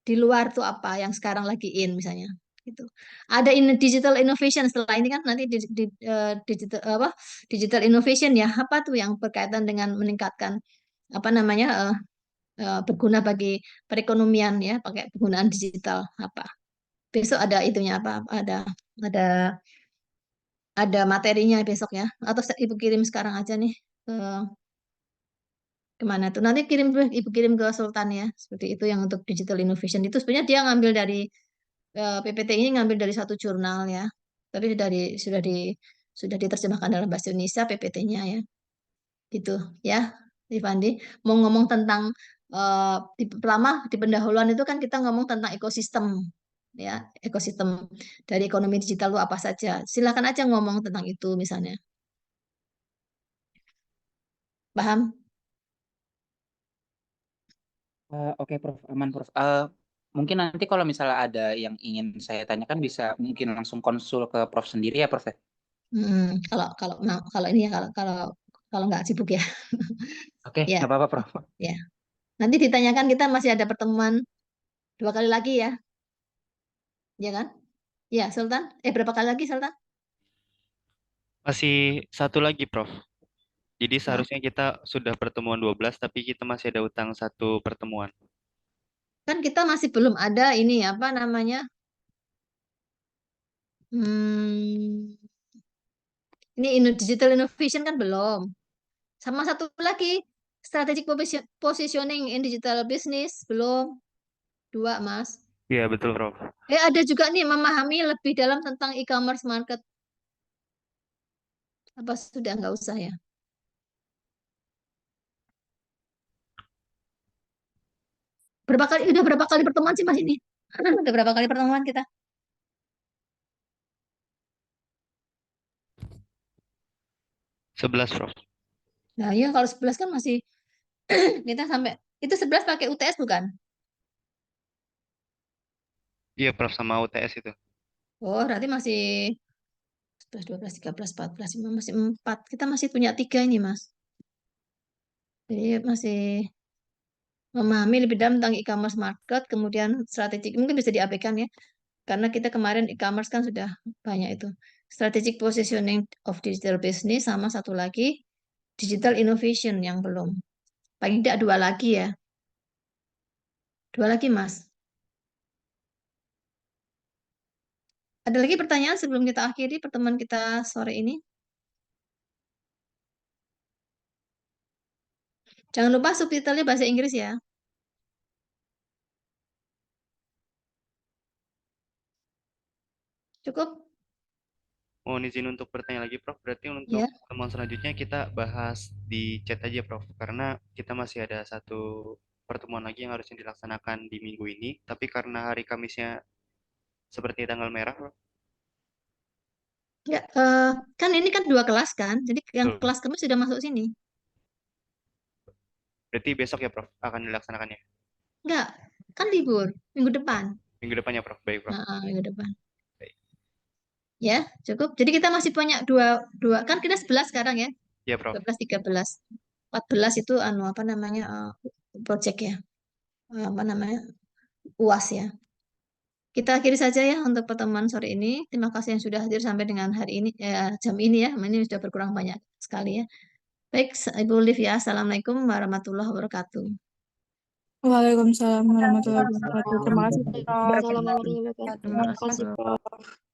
di luar tuh apa yang sekarang lagi in misalnya gitu. Ada digital innovation setelah ini kan nanti digital apa, digital innovation ya, apa tuh yang berkaitan dengan meningkatkan apa namanya berguna bagi perekonomian ya, pakai penggunaan digital apa. Besok ada itunya apa, ada ada materinya besok ya, atau ibu kirim sekarang aja nih ke kemana tuh, nanti ibu kirim ke Sultan ya, seperti itu yang untuk digital innovation itu sebenarnya dia ngambil dari PPT ini ngambil dari satu jurnal ya, tapi sudah diterjemahkan dalam bahasa Indonesia PPT-nya ya, gitu ya, Rifandi. Mau ngomong tentang pertama di pendahuluan itu kan kita ngomong tentang ekosistem ya, ekosistem dari ekonomi digital itu apa saja. Silakan aja ngomong tentang itu misalnya. Paham? Oke, Prof. Aman, Prof. Mungkin nanti kalau misalnya ada yang ingin saya tanyakan bisa mungkin langsung konsul ke Prof sendiri ya, Prof ya? Kalau kalau kalau ini ya, kalau nggak sibuk ya. Oke, Ya, nggak apa-apa, Prof. ya. Nanti ditanyakan, kita masih ada pertemuan 2 kali lagi ya, ya kan? Ya, Sultan. Berapa kali lagi, Sultan? Masih satu lagi, Prof. Jadi Nah, seharusnya kita sudah pertemuan 12, tapi kita masih ada utang satu pertemuan. kan kita masih belum ada ini apa namanya? Hmm, ini digital innovation kan belum. Sama satu lagi, strategic positioning in digital business belum. 2, Mas. Iya, betul, Prof. Ada juga nih memahami lebih dalam tentang e-commerce market. Apa sudah nggak usah ya? Udah berapa kali pertemuan sih Mas ini? Udah berapa kali pertemuan kita? 11, Prof. Nah, ya kalau 11 kan masih kita sampai itu 11 pakai UTS bukan? Iya, Prof, sama UTS itu. Oh, berarti masih 11, 12, 13, 14, 15, masih 4. Kita masih punya 3 ini, Mas. Jadi masih memahami lebih dalam tentang e-commerce market, kemudian strategik, mungkin bisa diabaikan ya. Karena kita kemarin e-commerce kan sudah banyak itu. Strategic positioning of digital business, sama satu lagi digital innovation yang belum. Paling tidak 2 lagi ya. 2 lagi, Mas. Ada lagi pertanyaan sebelum kita akhiri pertemuan kita sore ini? Jangan lupa subtitlenya bahasa Inggris ya. Cukup? Mohon izin untuk bertanya lagi, Prof. Berarti untuk Ya. pertemuan selanjutnya kita bahas di chat aja, Prof. Karena kita masih ada satu pertemuan lagi yang harusnya dilaksanakan di minggu ini. Tapi karena hari Kamisnya seperti tanggal merah, Prof. Ya, kan ini kan 2 kelas kan. Jadi yang Betul. kelas kami sudah masuk sini. Berarti besok ya, Prof, akan dilaksanakannya. Enggak, kan libur minggu depan. Minggu depannya, Prof. Baik, Prof. Nah, minggu depan. Baik. Ya, cukup. Jadi kita masih punya dua kan kita 11 sekarang ya. Ya, Prof. 12, 13. 14 itu apa namanya project ya. Apa namanya? UAS ya. Kita akhiri saja ya untuk pertemuan sore ini. Terima kasih yang sudah hadir sampai dengan hari ini, jam ini ya. Ini sudah berkurang banyak sekali ya. Baik, Ibu Liv ya. Assalamualaikum warahmatullahi wabarakatuh. Waalaikumsalam warahmatullahi wabarakatuh. Terima kasih, Prof. Waalaikumsalam warahmatullahi wabarakatuh. Terima Terima kasih, kasih, Prof. Prof.